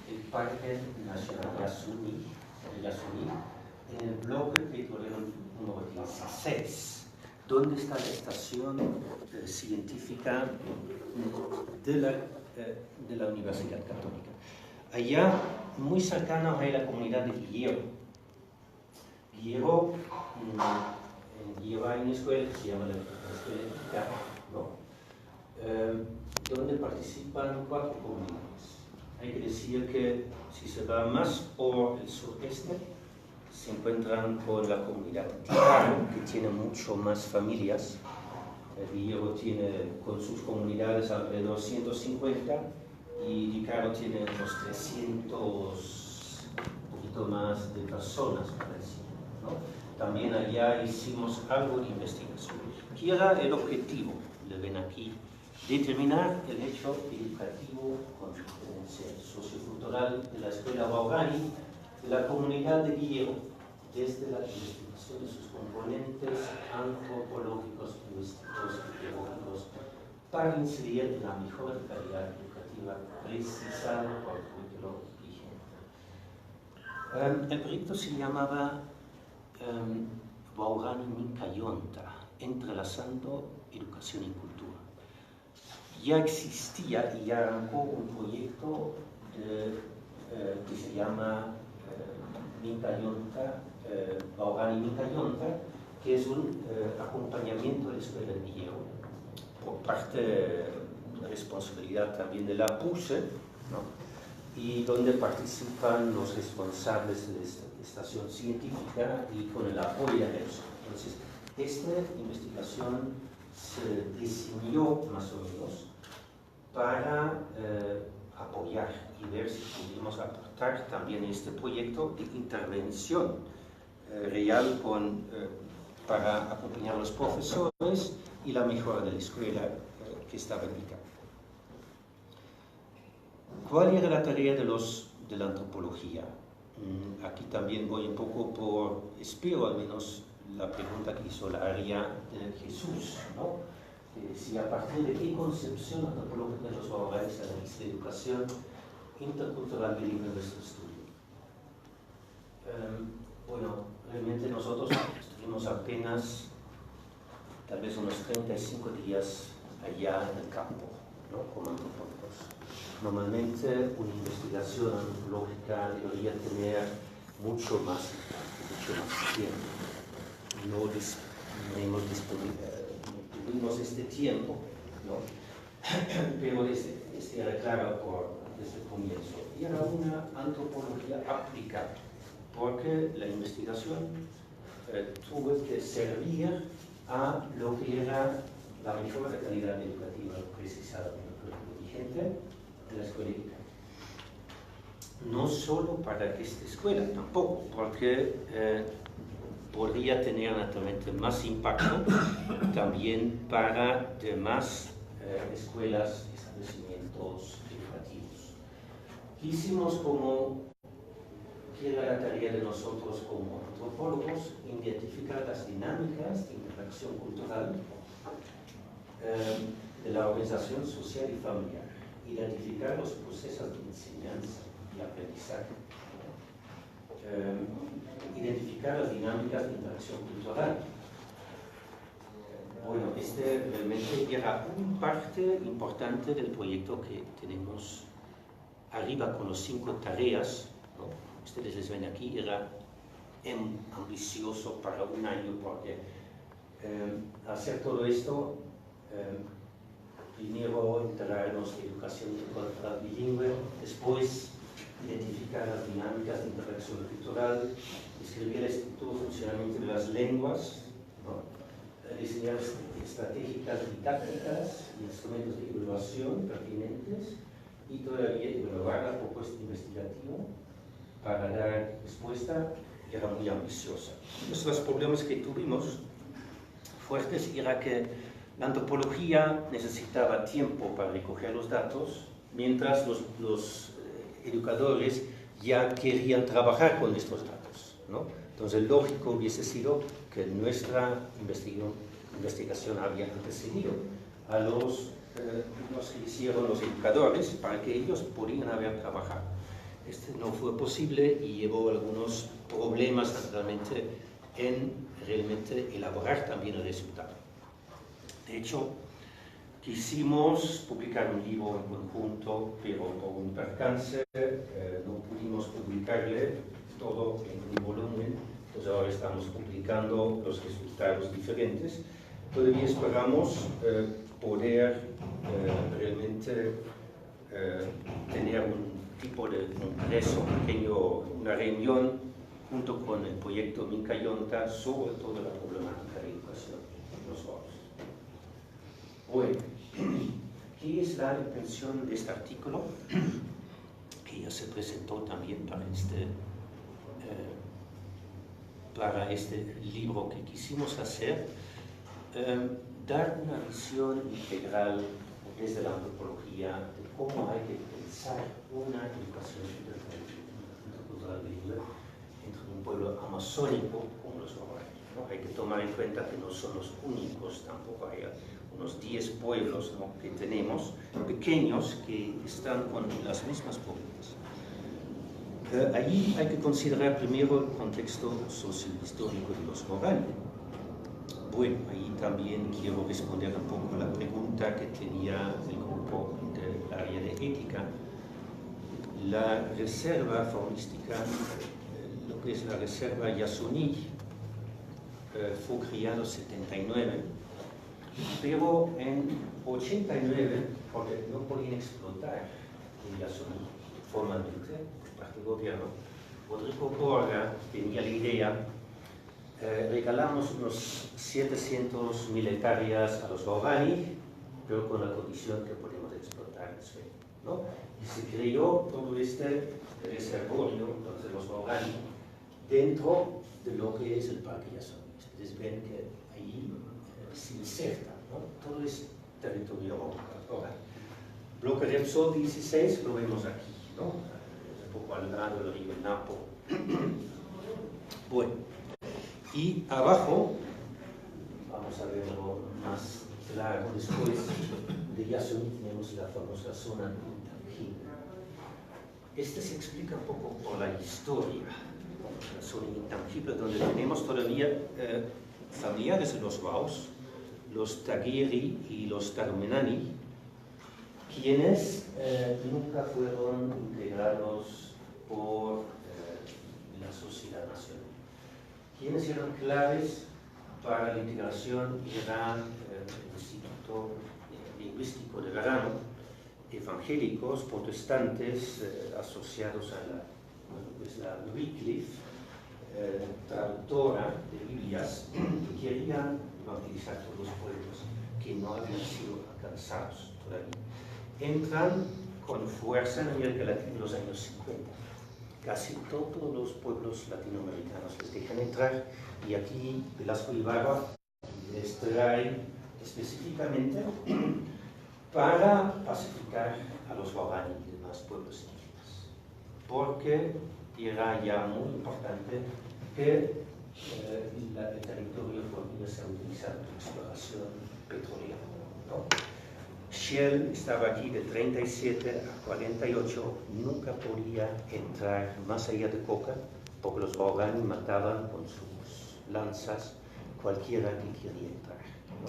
el Parque Nacional Yasuní, en el bloque petrolero número 16, donde está la estación científica de la Universidad Católica. Allá, muy cercano a la comunidad de Guillero. Guillero hay una escuela que se llama la Escuela Ética, ¿no? Donde participan 4 comunidades. Hay que decir que si se va más por el sureste, se encuentran con la comunidad Ticaro, que tiene mucho más familias. Guillero tiene con sus comunidades alrededor de 150 y Ticaro tiene unos 300, un poquito más de personas, parece, ¿no? También allá hicimos algo de investigación. ¿Qué era el objetivo? Lo ven aquí. Determinar el hecho educativo con diferencia sociocultural de la escuela Baurani de la comunidad de Guillero, desde la investigación de sus componentes antropológicos, lingüísticos y pedagógicos, para incidir en la mejor calidad educativa precisada por el currículo vigente. El proyecto se llamaba Baurani Minkayonta, entrelazando educación y cultura. Ya existía y ya arrancó un proyecto que se llama Minkayonta, Baurani Minkayonta, que es un acompañamiento de la escuela de Guillero, por parte de responsabilidad también de la PUSE, ¿no? Y donde participan los responsables de esta estación científica y con el apoyo de ellos. Entonces, esta investigación se diseñó más o menos para apoyar y ver si pudimos aportar también este proyecto de intervención real para acompañar a los profesores y la mejora de la escuela que estaba en Ica. ¿Cuál era la tarea de la antropología? Aquí también voy un poco espero al menos la pregunta que hizo la área de Jesús, ¿no? Si a partir de qué concepción antropológica los baurales analiza la educación intercultural bilingüe en nuestro estudio. Bueno, realmente nosotros estuvimos apenas tal vez unos 35 días allá en el campo, ¿no? Como antropólogos. Normalmente una investigación antropológica debería tener mucho más tiempo. No tuvimos este tiempo, ¿no? Pero este era claro desde el comienzo. Y era una antropología aplicada, porque la investigación tuvo que servir a lo que era la mejor calidad educativa precisada por el currículo vigente de la escuela ética. No solo para esta escuela, tampoco, porque podría tener naturalmente más impacto también para demás escuelas, establecimientos educativos. Quisimos que era la tarea de nosotros como antropólogos, identificar las dinámicas de interacción cultural de la organización social y familiar, identificar los procesos de enseñanza y aprendizaje, identificar las dinámicas de interacción cultural. Bueno, este realmente era una parte importante del proyecto que tenemos arriba con las 5 tareas, ¿no? Ustedes les ven aquí, era ambicioso para un año porque hacer todo esto, primero integrarnos en educación cultural bilingüe, después identificar las dinámicas de interacción cultural, describir el estructura y funcionamiento de las lenguas, ¿no? Diseñar estratégicas didácticas y instrumentos de evaluación pertinentes y todavía evaluar la propuesta investigativa para dar respuesta. Era muy ambiciosa. Entonces, los problemas que tuvimos fuertes era que la antropología necesitaba tiempo para recoger los datos, mientras los educadores ya querían trabajar con estos datos, ¿no? Entonces, lógico hubiese sido que nuestra investigación había antecedido a los que hicieron los educadores para que ellos pudieran haber trabajado. No fue posible y llevó algunos problemas naturalmente en realmente elaborar también el resultado. De hecho, quisimos publicar un libro en conjunto, pero por un percance no pudimos publicarle todo en un volumen. Entonces ahora estamos publicando los resultados diferentes. Todavía esperamos poder realmente tener un tipo de congreso pequeño, una reunión junto con el proyecto Minca Yonta sobre toda la problemática de educación en los barrios. Bueno, ¿qué es la intención de este artículo? Que ya se presentó también para este libro que quisimos hacer, dar una visión integral desde la antropología de cómo hay que pensar una educación intercultural bilingüe entre un pueblo amazónico como los guaraníes, ¿no? Hay que tomar en cuenta que no son los únicos, tampoco hay unos 10 pueblos, ¿no?, que tenemos, pequeños, que están con las mismas problemas. Allí hay que considerar primero el contexto sociohistórico de los guaraníes. Bueno, ahí también quiero responder un poco a la pregunta que tenía el grupo del área de ética. La reserva faunística, lo que es la reserva Yasuní, fue creada en 79, pero en 89, porque no podían explotar el Yasuní formalmente por parte del gobierno, Rodrigo Borja tenía la idea. Regalamos unos 700.000 hectáreas a los guaraníes, pero con la condición que podemos explotar el suelo, ¿no? Y se creó todo este reservorio de los guaraníes dentro de lo que es el Parque Yasuní. Ustedes ven que ahí se inserta, ¿no?, todo es territorio guaraní. Bloque Repsol 16 lo vemos aquí, ¿no?, un poco al lado del río Napo. Bueno. Y abajo, vamos a verlo más claro después, de Yasuní tenemos la famosa zona intangible. Este se explica un poco por la historia, la zona intangible, donde tenemos todavía familiares de los Waos, los Tagueri y los Tarumenani, quienes nunca fueron integrados por la sociedad nacional. Quienes eran claves para la integración eran el Instituto Lingüístico de Verano, evangélicos, protestantes, asociados a la Wycliffe, traductora de Biblias, que querían evangelizar todos los pueblos que no habían sido alcanzados todavía. Entran con fuerza en América Latina en los años 50. Casi todos los pueblos latinoamericanos les dejan entrar, y aquí Velasco Ibarra les trae específicamente para pacificar a los guaraníes y demás pueblos indígenas, porque era ya muy importante que el territorio volviese a utilizar la exploración petrolera, ¿no? Shell estaba aquí de 37 a 48, nunca podía entrar más allá de Coca, porque los guaraníes mataban con sus lanzas cualquiera que quería entrar, ¿no?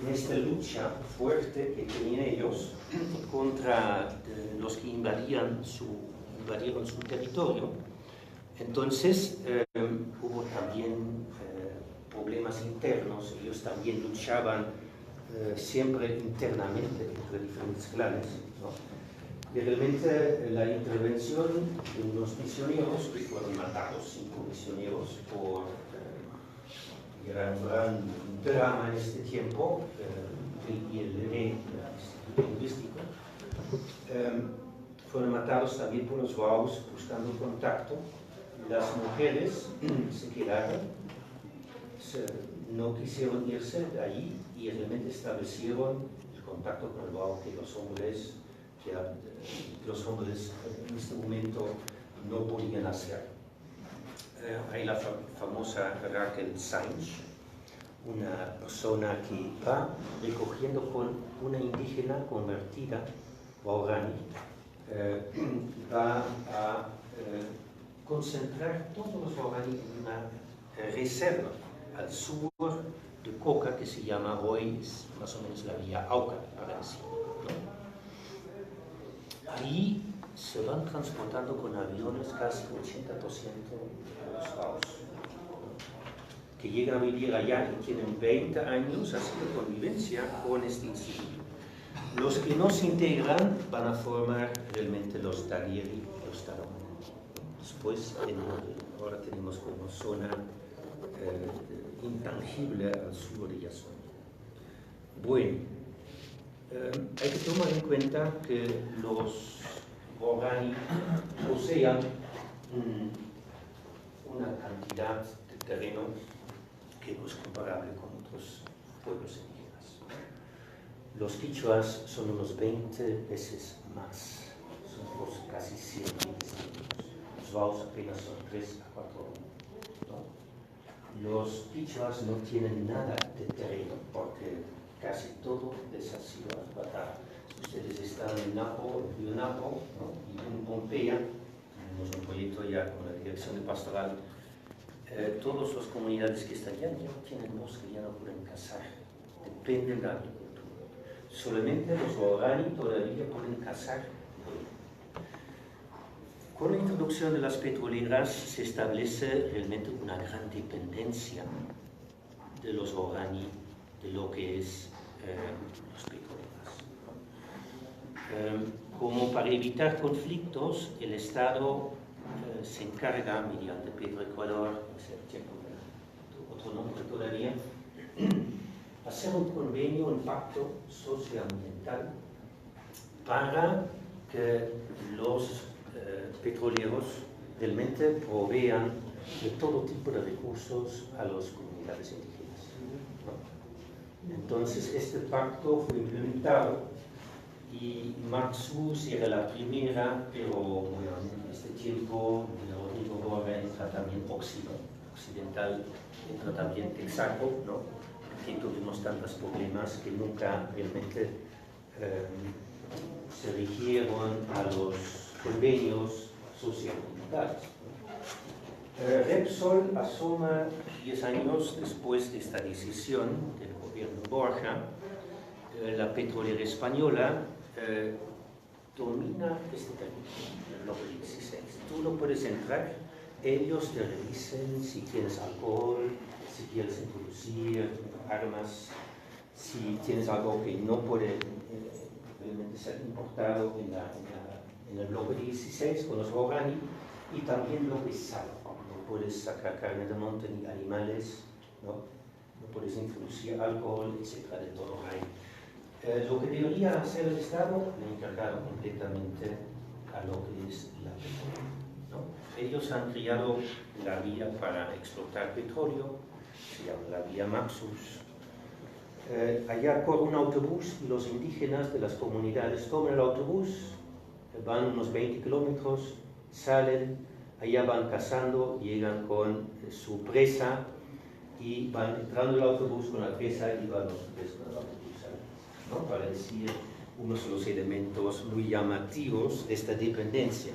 En esta lucha fuerte que tenían ellos contra los que invadieron su territorio, entonces hubo también problemas internos. Ellos también luchaban siempre internamente entre diferentes clanes, ¿no? Y realmente la intervención de unos misioneros, que fueron matados, 5 misioneros, por era un gran drama en este tiempo, el ILD lingüístico. Fueron matados también por los Waos buscando contacto. Las mujeres se quedaron, no quisieron irse de allí y realmente establecieron el contacto con el Wao que los hombres en este momento no podían hacer. Hay la famosa Raquel Sainz, una persona que va recogiendo con una indígena convertida, Waorani, va a concentrar todos los Waorani en una reserva al sur de Coca que se llama hoy más o menos la Villa Auca, para decirlo, ¿no? Ahí se van transportando con aviones casi 80% de los Waos, que llegan a vivir allá y tienen 20 años así de convivencia con este instituto. Los que no se integran van a formar realmente los Dalieri y los Tarahumara. Después, ahora tenemos como zona intangible al sur de Yazón. Bueno, hay que tomar en cuenta que los Waorani poseían una cantidad de terreno que no es comparable con otros pueblos indígenas. Los quichuas son unos 20 veces más, son casi 100 distintos. Los Waos apenas son 3 a 4. ¿No? Los quichuas no tienen nada de terreno porque casi todo les ha sido arrebatado. Si ustedes están en Napo, en Río Napo, ¿no? Y en Pompeya, tenemos un proyecto ya con la Dirección de Pastoral, todas las comunidades que están allá ya no tienen bosque, ya no pueden cazar, dependen de la agricultura. Solamente los Waorani todavía pueden cazar. Con la introducción de las petroleras se establece realmente una gran dependencia de los Waorani de lo que es los petroleras. Como para evitar conflictos, el Estado se encarga, mediante Petroecuador, otro nombre todavía, hacer un convenio, un pacto socioambiental para que los petroleros realmente provean de todo tipo de recursos a las comunidades indígenas, ¿no? Entonces este pacto fue implementado y Maxus era la primera, pero bueno, en este tiempo Rodrigo Borja entra también occidental, entra también Texaco, ¿no? Que tuvimos tantos problemas que nunca realmente se rigieron a los convenios socioambientales. Repsol asoma 10 años después de esta decisión del gobierno Borja. La petrolera española domina este territorio, el bloque 16. Tú no puedes entrar, ellos te revisen si tienes alcohol, si quieres introducir armas, si tienes algo que no puede realmente ser importado en el bloque 16 con los Waorani, y también bloque sal. No puedes sacar carne de monte ni animales, no puedes introducir alcohol, etc. De todo hay. Lo que debería hacer el Estado, le encargaron completamente a lo que es la petrolera, ¿no? Ellos han creado la vía para explotar petróleo, se llama la vía Maxus. Allá corre un autobús y los indígenas de las comunidades toman el autobús, van unos 20 kilómetros, salen, allá van cazando, llegan con su presa y van entrando el autobús con la presa y van los presos con el autobús, ¿no? Para decir unos de los elementos muy llamativos de esta dependencia.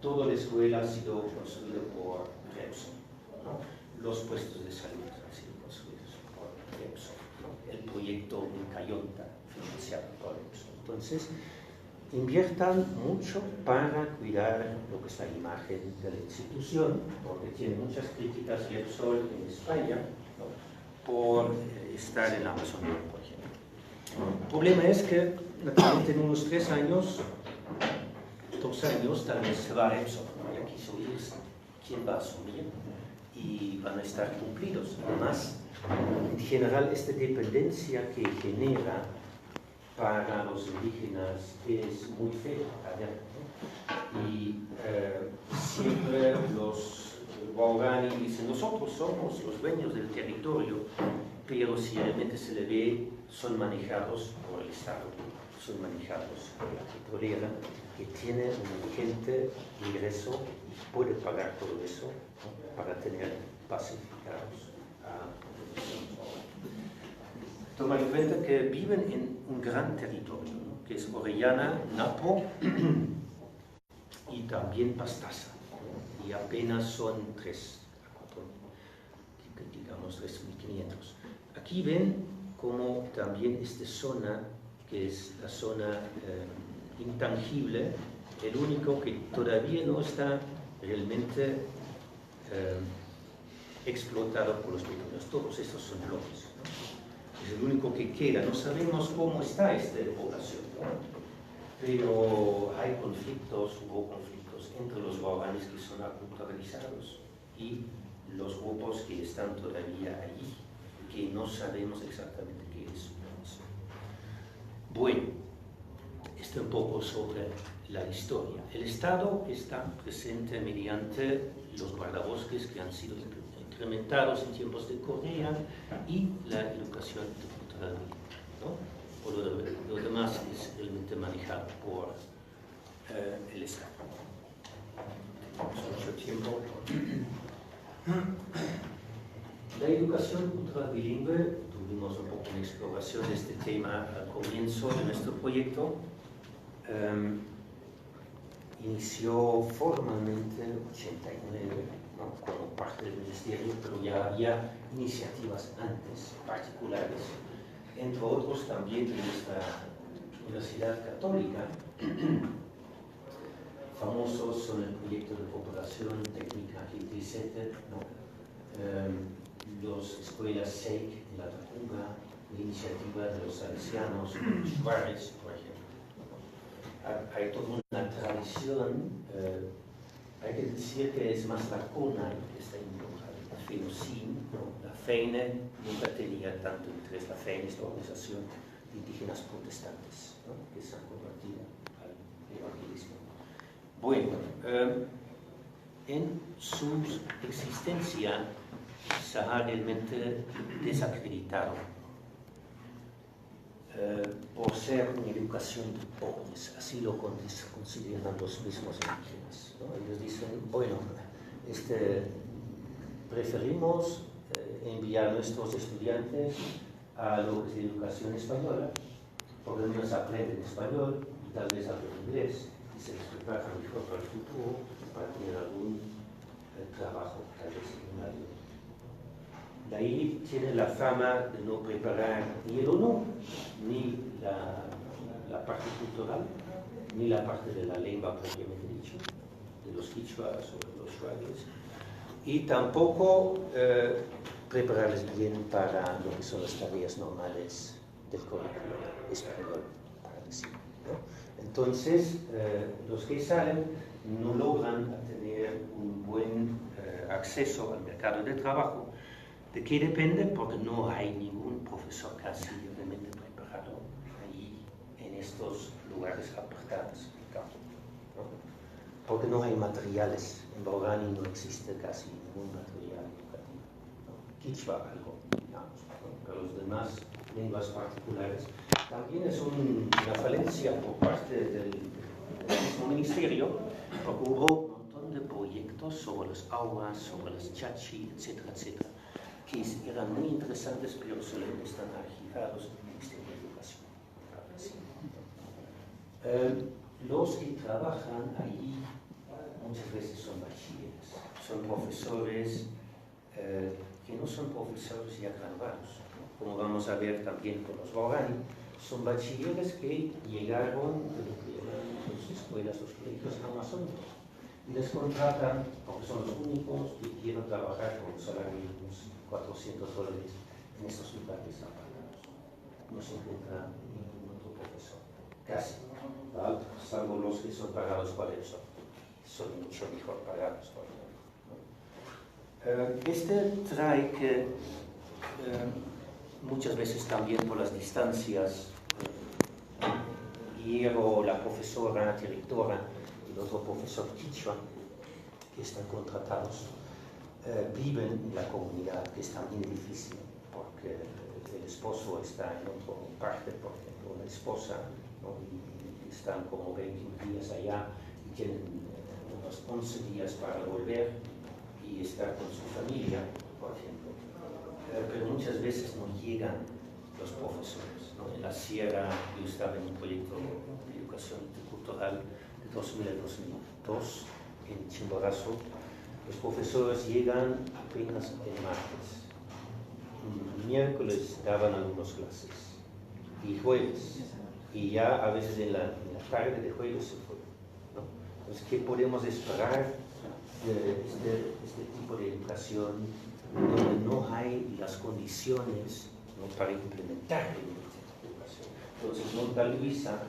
Toda la escuela ha sido construida por Repsol, ¿no? Los puestos de salud han sido construidos por Repsol, ¿no? El proyecto en Cayonta financiado por Repsol. Entonces, inviertan mucho para cuidar lo que es la imagen de la institución, porque tiene muchas críticas Repsol en España, ¿no? Por estar en la Amazonía, por ejemplo. El problema es que, naturalmente, en unos 3 años 2 años tal vez se va a Repsol, y aquí ¿quién va a asumir? Y van a estar cumplidos. Además, en general, esta dependencia que genera para los indígenas es muy fea. Y siempre los Waorani dicen, nosotros somos los dueños del territorio, pero si realmente se le ve, son manejados por el Estado, son manejados por la petrolera, que tiene un urgente ingreso y puede pagar todo eso, ¿no?, para tener pacificados a los. Toma en cuenta que viven en un gran territorio, ¿no?, que es Orellana, Napo y también Pastaza, y apenas son 3 a 4, digamos 3.500. Aquí ven como también esta zona, que es la zona intangible, el único que todavía no está realmente explotado por los petroleros. Todos estos son bloques, ¿no? Es el único que queda. No sabemos cómo está esta población, ¿no?, pero hay conflictos, hubo conflictos entre los Waoranis que son aculturalizados y los grupos que están todavía allí, que no sabemos exactamente qué es su población. Bueno, esto un poco sobre la historia. El Estado está presente mediante los guardabosques que han sido implementados en tiempos de Correa y la educación intercultural, ¿no? Por lo demás es realmente manejado por el Estado. Tenemos mucho tiempo. La educación cultural bilingüe, tuvimos un poco una exploración de este tema al comienzo de nuestro proyecto. Inició formalmente en 89, ¿no?, como parte del ministerio, pero ya había iniciativas antes, particulares, entre otros también de nuestra Universidad Católica. Famosos son el proyecto de cooperación técnica GT7, ¿no?, las escuelas SEIC en la Tacunga, la iniciativa de los salesianos, Juárez, por ejemplo. Hay toda una tradición, hay que decir que es más la CONA que está involucrada, la FENOCIN, ¿no? La FEINE nunca tenía tanto interés. La FEINE es la organización de indígenas protestantes, ¿no?, que se han convertido al evangelismo. Bueno, en su existencia se ha realmente desacreditado por ser una educación de pobres, así lo consideran los mismos indígenas, ¿no? Ellos dicen, bueno, preferimos enviar a nuestros estudiantes a lo que es educación española, porque los niños aprenden español y tal vez aprenden inglés, y se les prepara mejor para el futuro, para tener algún trabajo, tal vez secundario. De ahí tiene la fama de no preparar ni el honor, ni la parte cultural, ni la parte de la lengua propiamente dicho, de los quichuas o de los shuagues, y tampoco prepararles bien para lo que son las tareas normales del currículo español, para decir, ¿no? Entonces, los que salen no logran tener un buen acceso al mercado de trabajo. ¿De qué depende? Porque no hay ningún profesor casi realmente preparado ahí en estos lugares apartados del campo, ¿no? Porque no hay materiales. En Waorani no existe casi ningún material educativo, ¿no? Quichua algo, digamos, ¿no? Pero los demás lenguas particulares también es una falencia por parte del mismo ministerio, porque hubo un montón de proyectos sobre los aguas, sobre los chachi, etcétera, etcétera, que eran muy interesantes, pero solamente están archivados en el Ministerio de Educación. Los que trabajan ahí muchas veces son bachilleres, son profesores que no son profesores ya graduados, ¿no?, como vamos a ver también con los Waorani. Son bachilleres que llegaron de lo que eran las escuelas, los colegios amazónicos, y les contratan porque son los únicos que quieren trabajar con un salario de unos $400 en esos lugares apartados. No se encuentra ningún otro profesor. casi, ¿vale? Salvo los que son pagados por eso, son mucho mejor pagados, por ejemplo. Este trae que muchas veces también por las distancias, Guillermo, la profesora, directora, y el otro profesor Quichua, que están contratados, viven en la comunidad, que es también difícil, porque el esposo está en otra parte, por ejemplo, la esposa, ¿no? Y están como 21 días allá y tienen unos 11 días para volver y estar con su familia, por ejemplo. Pero muchas veces no llegan los profesores, ¿no? En la sierra, yo estaba en un proyecto de educación intercultural de 2000 a 2002 en Chimborazo. Los profesores llegan apenas el martes. Miércoles daban algunas clases y jueves, y ya a veces en la tarde de jueves se fue, ¿no? Entonces, ¿qué podemos esperar de este tipo de educación donde no hay las condiciones, ¿no?, para implementar la educación? Entonces, Nota Luisa,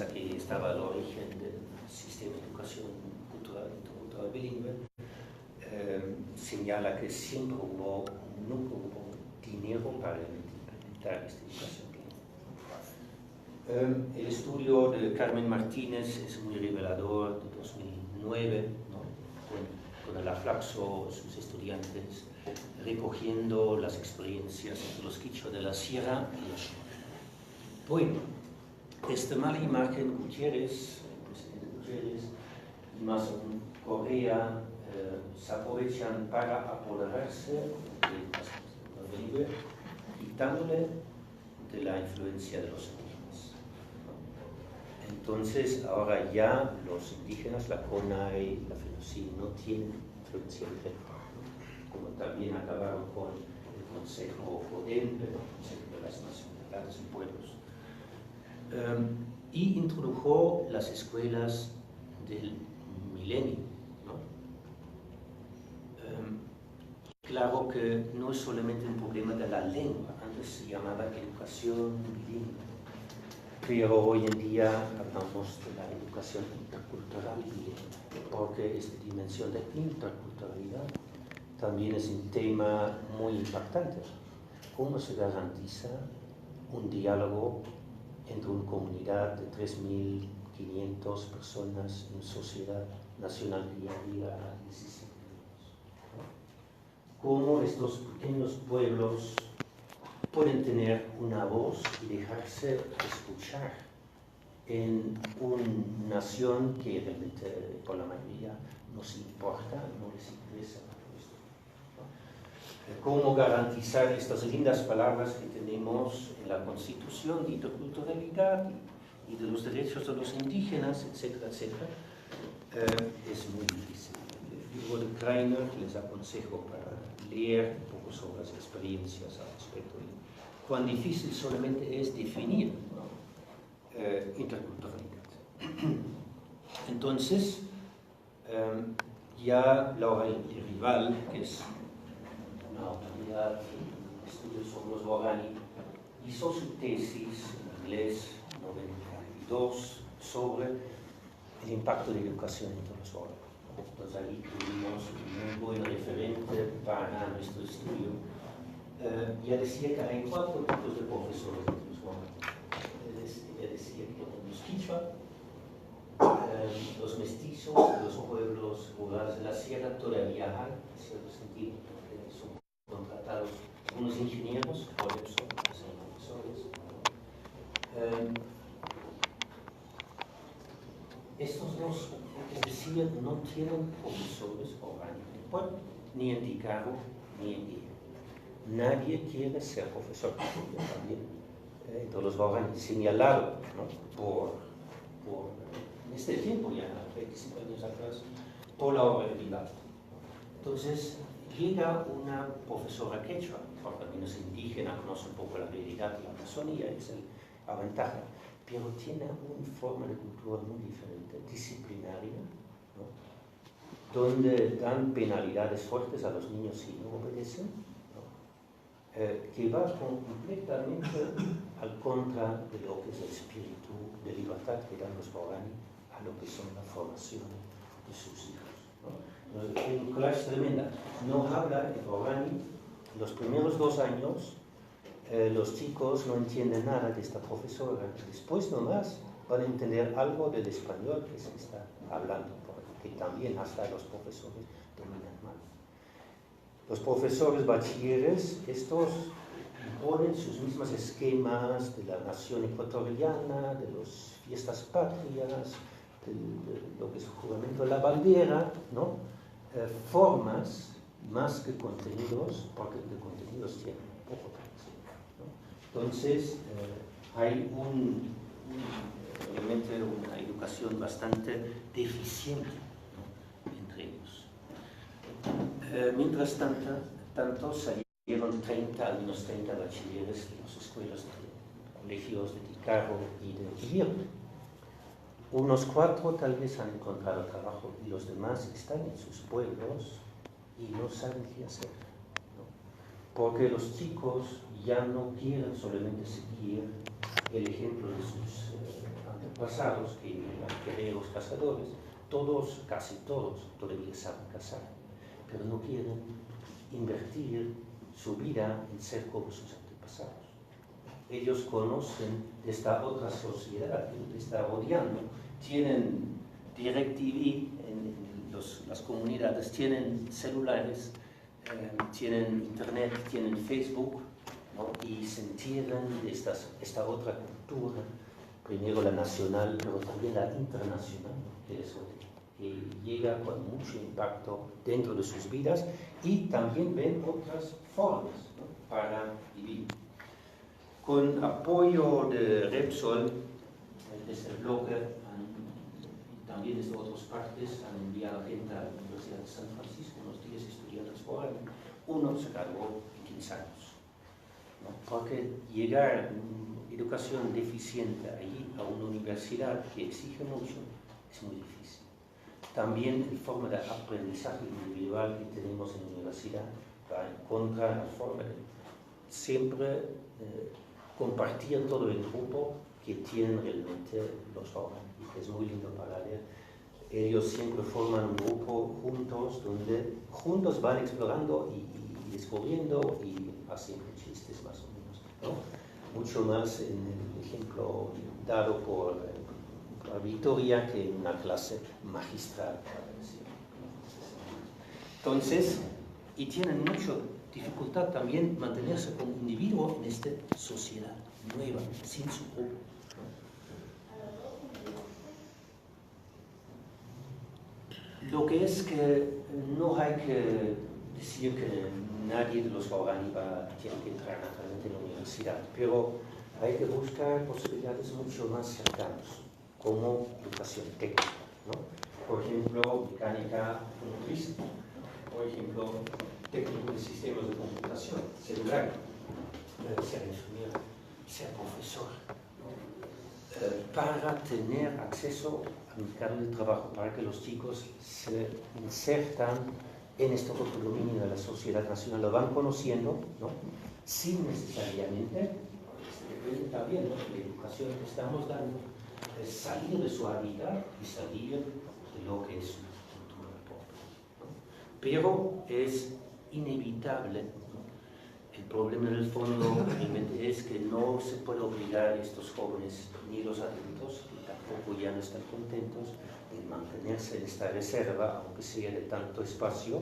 que estaba al origen del sistema de educación intercultural bilingüe, señala que nunca hubo dinero para implementar esta educación bilingüe. El estudio de Carmen Martínez es muy revelador, de 2009, ¿no?, con el Aflaxo, sus estudiantes, recogiendo las experiencias de los quichua de la sierra y los. Bueno, esta mala imagen, Gutiérrez, el presidente Gutiérrez, y más aún Correa, se aprovechan para apoderarse de la bilingüe, quitándole de la influencia de los indígenas. Entonces, ahora ya los indígenas, la CONAI, la FENOCI, no tienen influencia directa, ¿no? Como también acabaron con el Consejo FODEMPE, el Consejo de las Nacionalidades y Pueblos. Y introdujo las escuelas del milenio, ¿no? Claro que no es solamente un problema de la lengua, antes se llamaba educación bilingüe, pero hoy en día hablamos de la educación intercultural bilingüe, porque esta dimensión de interculturalidad también es un tema muy impactante. ¿Cómo se garantiza un diálogo entre una comunidad de 3.500 personas en sociedad nacional que ya llega a 17 años? ¿Cómo estos pequeños pueblos pueden tener una voz y dejarse escuchar en una nación que realmente por la mayoría nos importa, no les interesa esto, ¿no? ¿Cómo garantizar estas lindas palabras que tenemos en la Constitución de interculturalidad y de los derechos de los indígenas, etcétera, etcétera? Es muy difícil. El libro de Kreiner, les aconsejo para leer un poco sobre las experiencias al respecto. Cuán difícil solamente es definir, ¿no?, interculturalidad. Entonces, ya Laura Rival, que es una autoridad en estudios sobre los Waorani, hizo su tesis en inglés 92 sobre el impacto de la educación entre los Waorani. Entonces ahí tuvimos un muy buen referente para nuestro estudio. Ya decía que hay 4 tipos de profesores entre los Waorani. Ella decía que los quichua, los mestizos, los pueblos rurales de la sierra todavía hay, en cierto sentido, porque son contratados unos ingenieros, por eso son profesores. Estos dos, es decir, no tienen profesores orgánicos, ni en Ticaro, ni en Guía. Nadie quiere ser profesor también. Todos los Waorani señalado, ¿no?, por en este tiempo, ya 25 años atrás, por la oralidad. Entonces, llega una profesora quechua, porque también es indígena, conoce un poco la realidad de la Amazonía, es la ventaja, pero tiene una forma de cultura muy diferente, disciplinaria, ¿no?, donde dan penalidades fuertes a los niños si no obedecen, ¿no? que va completamente al contra de lo que es el espíritu de libertad que dan los guaraní a lo que son la formación de sus hijos, ¿no? Es un clash tremenda. No habla el guaraní. Los primeros 2 años los chicos no entienden nada de esta profesora. Después nomás van a entender algo del español que se está hablando, porque también hasta los profesores dominan mal. Los profesores bachilleres, estos imponen sus mismos esquemas de la nación ecuatoriana, de las fiestas patrias, de lo que es el juramento de la bandera, ¿no? Formas más que contenidos, porque de contenidos tienen poco que decir, ¿no? Entonces, hay obviamente una educación bastante deficiente, ¿no? Entre ellos. Mientras tanto salieron al menos 30 bachilleres de las escuelas de colegios de Ticaro y de Irirpe. Unos 4 tal vez han encontrado trabajo y los demás están en sus pueblos y no saben qué hacer, ¿no? Porque los chicos ya no quieren solamente seguir el ejemplo de sus antepasados, que eran guerreros cazadores. Todos, casi todos, todavía saben cazar, pero no quieren invertir su vida en ser como sus antepasados. Ellos conocen de esta otra sociedad que les está rodeando, tienen DirecTV en las comunidades, tienen celulares, tienen internet, tienen Facebook, ¿no? Y se enteran de esta otra cultura, primero la nacional, pero también la internacional, ¿no? Que les rodea, que llega con mucho impacto dentro de sus vidas y también ven otras formas, ¿no? Para vivir. Con apoyo de Repsol, desde el bloque, también desde otras partes, han enviado gente a la Universidad de San Francisco, unos 10 estudiantes por año. Uno se graduó en 15 años, ¿no? Porque llegar a una educación deficiente allí, a una universidad que exige mucho, es muy difícil. También la forma de aprendizaje individual que tenemos en la universidad va en contra de la forma de siempre compartir todo el grupo que tienen realmente los jóvenes, y que es muy lindo para leer. Ellos siempre forman un grupo juntos, donde juntos van explorando y descubriendo y haciendo chistes más o menos, ¿no? Mucho más en el ejemplo dado por Victoria que en una clase magistral, para decir. Entonces, y tienen mucha dificultad también mantenerse como individuo en esta sociedad nueva, sin su grupo. Lo que es que no hay que decir que nadie de los guaraní tiene que entrar naturalmente en la universidad, pero hay que buscar posibilidades mucho más cercanas, como educación técnica, ¿no? Por ejemplo, mecánica automotriz, por ejemplo, técnico de sistemas de computación, celular, ser ingeniero, ser profesor, ¿no? Para tener acceso al mercado de trabajo, para que los chicos se insertan en este otro dominio de la sociedad nacional, lo van conociendo, ¿no? Sin necesariamente, depende también, ¿no? De la educación que estamos dando, es salir de su hábitat y salir de lo que es su cultura propia, ¿no? Pero es inevitable, ¿no? El problema en el fondo realmente es que no se puede obligar a estos jóvenes ni los adultos, que tampoco ya no están contentos, de mantenerse en esta reserva, aunque sea de tanto espacio,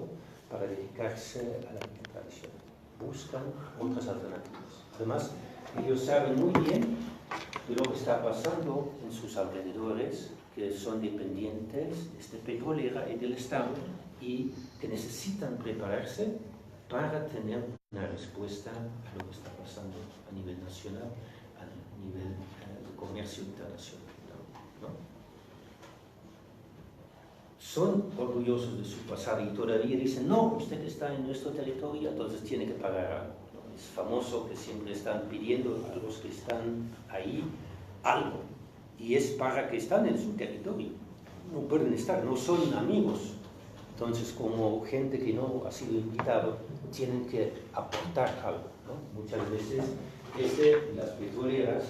para dedicarse a la vida tradicional. Buscan otras alternativas. Además, ellos saben muy bien de lo que está pasando en sus alrededores, que son dependientes de esta petrolera y del Estado, y que necesitan prepararse para tener una respuesta a lo que está pasando a nivel nacional, a nivel de comercio internacional, ¿no? Son orgullosos de su pasado y todavía dicen, no, usted está en nuestro territorio, entonces tiene que pagar algo, ¿no? Es famoso que siempre están pidiendo a los que están ahí algo, y es para que están en su territorio. No pueden estar, no son amigos Entonces, como gente que no ha sido invitado, tienen que aportar algo, ¿no? Muchas veces, las petroleras,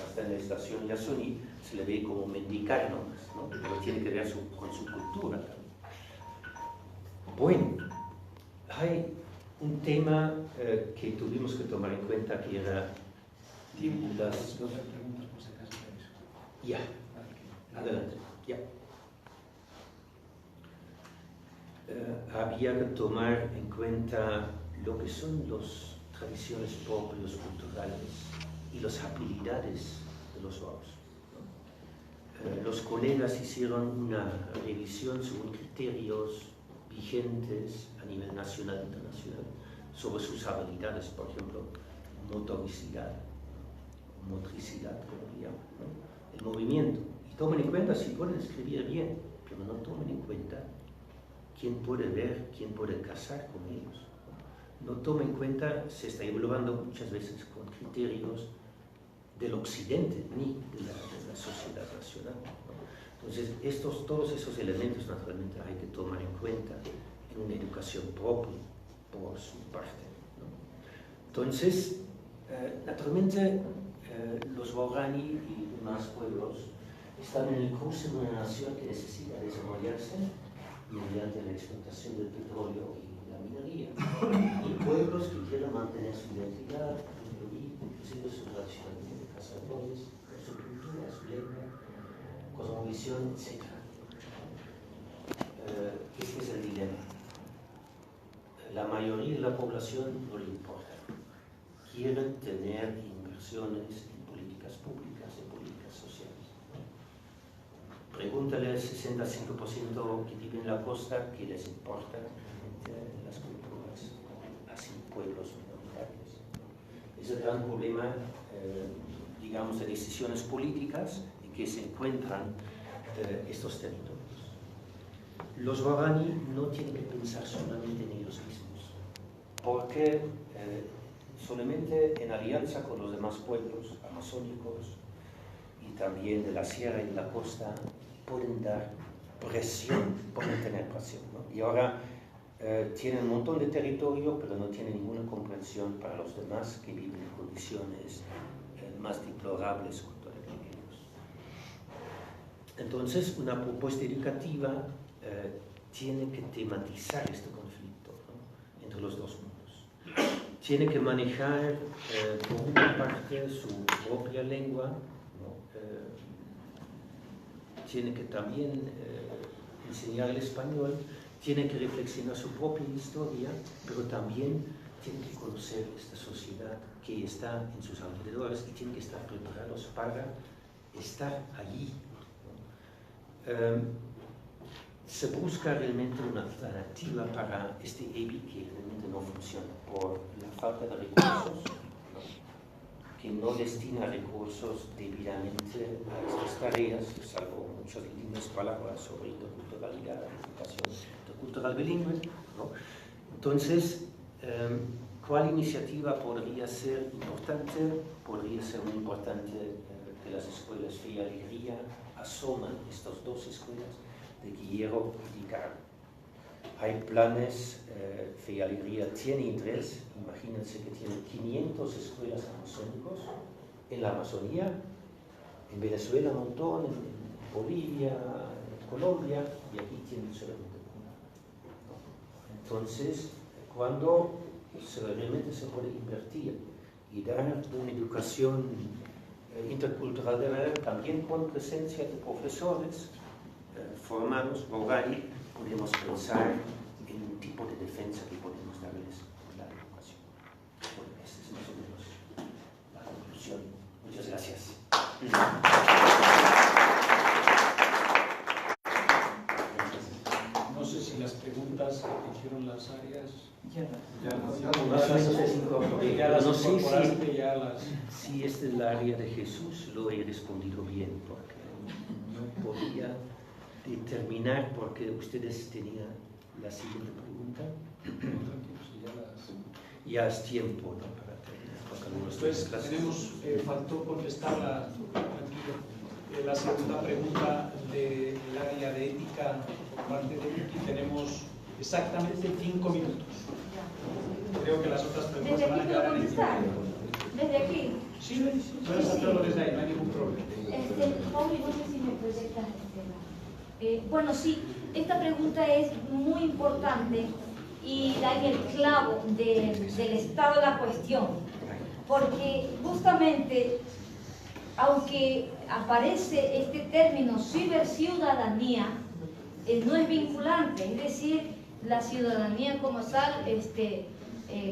hasta en la estación Yasuni, se le ve como mendicar nomás, ¿no? Pero tiene que ver con su cultura. Bueno, hay un tema que tuvimos que tomar en cuenta, que era las... Dos preguntas por si acaso. Ya, adelante, ya. Había que tomar en cuenta lo que son las tradiciones propias, culturales y las habilidades de los vagos, ¿no? Los colegas hicieron una revisión según criterios vigentes a nivel nacional e internacional sobre sus habilidades, por ejemplo, motricidad, como le llaman, ¿no? El movimiento. Y tomen en cuenta si pueden escribir bien, pero no tomen en cuenta quién puede ver, quién puede casar con ellos. No tomen en cuenta, se está evaluando muchas veces con criterios del occidente, ni de la sociedad nacional, ¿no? Entonces, todos esos elementos naturalmente hay que tomar en cuenta en una educación propia por su parte, ¿no? Entonces, naturalmente, los Waorani y demás pueblos están en el cruce de una nación que necesita desarrollarse mediante la explotación del petróleo y la minería. Y pueblos que quieren mantener su identidad, inclusive su tradición de cazadores, su cultura, su lengua, cosmovisión, etc. Este es el dilema. La mayoría de la población no le importa. Quieren tener inversiones en políticas públicas, en políticas sociales. Pregúntale al 65% que vive en la costa qué les importa las culturas, así pueblos minoritarios. Es el gran problema, digamos, de decisiones políticas en que se encuentran estos territorios. Los Waorani no tienen que pensar solamente en ellos mismos, porque solamente en alianza con los demás pueblos amazónicos y también de la sierra y de la costa pueden dar presión, pueden tener presión, ¿no? Y ahora tienen un montón de territorio, pero no tienen ninguna comprensión para los demás que viven en condiciones más deplorables junto a ellos. Entonces, una propuesta educativa tiene que tematizar este conflicto, ¿no? Entre los dos mundos. Tiene que manejar, por una parte, su propia lengua, ¿no? Tiene que también enseñar el español, tiene que reflexionar su propia historia, pero también tiene que conocer esta sociedad que está en sus alrededores y tiene que estar preparados para estar allí, ¿no? Se busca realmente una alternativa para este EBI que realmente no funciona por la falta de recursos, ¿no? Que no destina recursos debidamente a estas tareas, salvo muchas lindas palabras sobre interculturalidad, educación intercultural bilingüe, ¿no? Entonces, ¿cuál iniciativa podría ser importante? Podría ser muy importante que las escuelas Fe y Alegría asoman estas dos escuelas de Guillero y Icaro. Hay planes, Fe y Alegría tiene interés, imagínense que tiene 500 escuelas amazónicas en la Amazonía, en Venezuela un montón, en Bolivia, en Colombia, y aquí tienen solamente una. Entonces, cuando realmente se puede invertir y dar una educación intercultural debe haber también con presencia de profesores formados, Waorani, podemos pensar en un tipo de defensa que podemos darles en la educación. Bueno, esa es más o menos la conclusión. Muchas gracias. No sé si las preguntas que hicieron las áreas No sé incorporaste si es del área de Jesús, lo he respondido bien, porque no podía determinar porque ustedes tenían la siguiente pregunta. Ya es tiempo, ¿no? Para terminar. Entonces, faltó contestar la segunda pregunta del área de ética por parte de Vicky. Tenemos exactamente 5 minutos. Creo que las otras preguntas ¿Desde van a aquí quedar puedo en el contestar? tiempo. ¿Desde aquí? Sí, puedes hacerlo desde ahí, no hay ningún problema. Tommy, no sé si me proyectas bueno, sí, esta pregunta es muy importante y da en el clavo del estado de la cuestión, porque justamente, aunque aparece este término ciberciudadanía, no es vinculante, es decir, la ciudadanía como tal,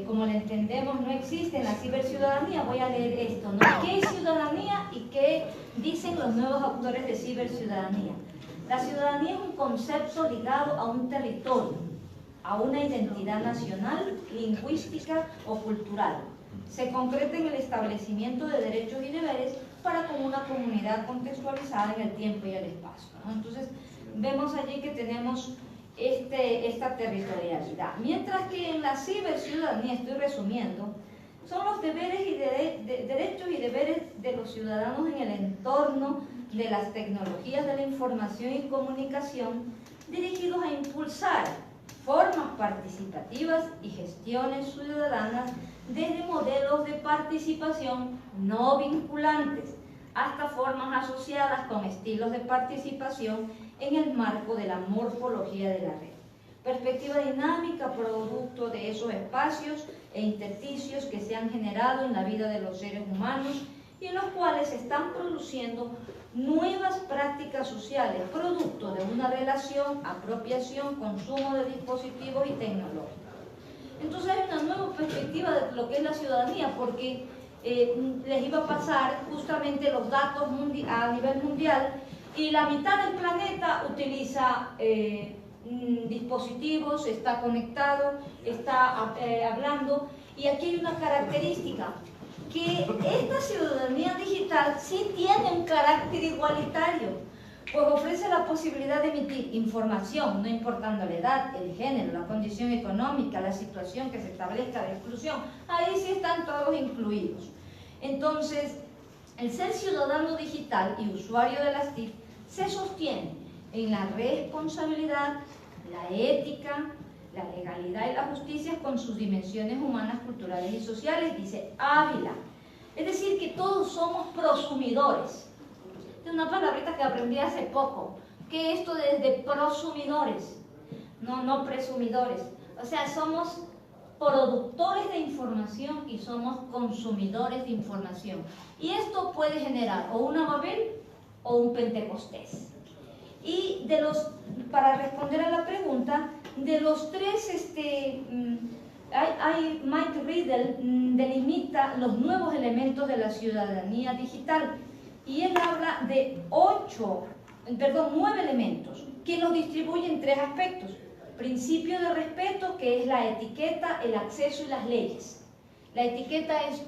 como la entendemos, no existe en la ciberciudadanía. Voy a leer esto, ¿no? ¿Qué es ciudadanía y qué dicen los nuevos autores de ciberciudadanía? La ciudadanía es un concepto ligado a un territorio, a una identidad nacional, lingüística o cultural. Se concreta en el establecimiento de derechos y deberes para con una comunidad contextualizada en el tiempo y el espacio, ¿no? Entonces, vemos allí que tenemos esta territorialidad. Mientras que en la ciberciudadanía, estoy resumiendo, son los deberes y derechos y deberes de los ciudadanos en el entorno de las tecnologías de la información y comunicación, dirigidos a impulsar formas participativas y gestiones ciudadanas desde modelos de participación no vinculantes hasta formas asociadas con estilos de participación en el marco de la morfología de la red. Perspectiva dinámica producto de esos espacios e intersticios que se han generado en la vida de los seres humanos y en los cuales se están produciendo nuevas prácticas sociales, producto de una relación, apropiación, consumo de dispositivos y tecnológicos. Entonces hay una nueva perspectiva de lo que es la ciudadanía, porque les iba a pasar justamente los datos a nivel mundial y la mitad del planeta utiliza dispositivos, está conectado, está hablando, y aquí hay una característica, que esta ciudadanía digital sí tiene un carácter igualitario, pues ofrece la posibilidad de emitir información, no importando la edad, el género, la condición económica, la situación que se establezca de exclusión. Ahí sí están todos incluidos. Entonces, el ser ciudadano digital y usuario de las TIC se sostiene en la responsabilidad, la ética, la legalidad y la justicia con sus dimensiones humanas, culturales y sociales, dice Ávila. Es decir, que todos somos prosumidores. Es una palabrita que aprendí hace poco. ¿Qué es esto de prosumidores? No presumidores. O sea, somos productores de información y somos consumidores de información. Y esto puede generar o una Babel o un Pentecostés. Y para responder a la pregunta, de los tres, Mike Riddle delimita los nuevos elementos de la ciudadanía digital y él habla de 9 elementos que los distribuye en 3 aspectos. Principio de respeto, que es la etiqueta, el acceso y las leyes. La etiqueta es,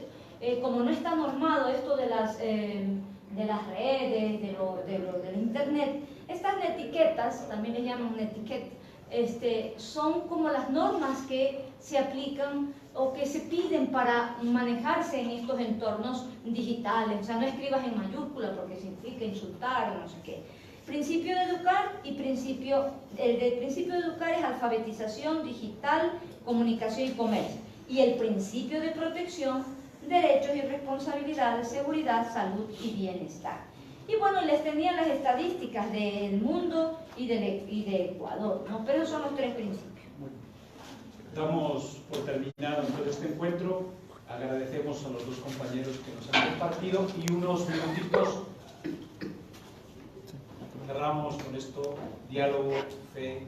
como no está normado esto de las redes, del internet, estas etiquetas, también les llaman etiqueta, son como las normas que se aplican o que se piden para manejarse en estos entornos digitales. O sea, no escribas en mayúscula porque significa insultar o no sé qué. Principio de educar y el del principio de educar es alfabetización digital, comunicación y comercio. Y el principio de protección, derechos y responsabilidades, seguridad, salud y bienestar. Y bueno, les tenía las estadísticas del mundo y de Ecuador, ¿no? Pero esos son los 3 principios. Damos por terminado entonces este encuentro. Agradecemos a los 2 compañeros que nos han compartido y unos minutitos cerramos con esto: diálogo, fe,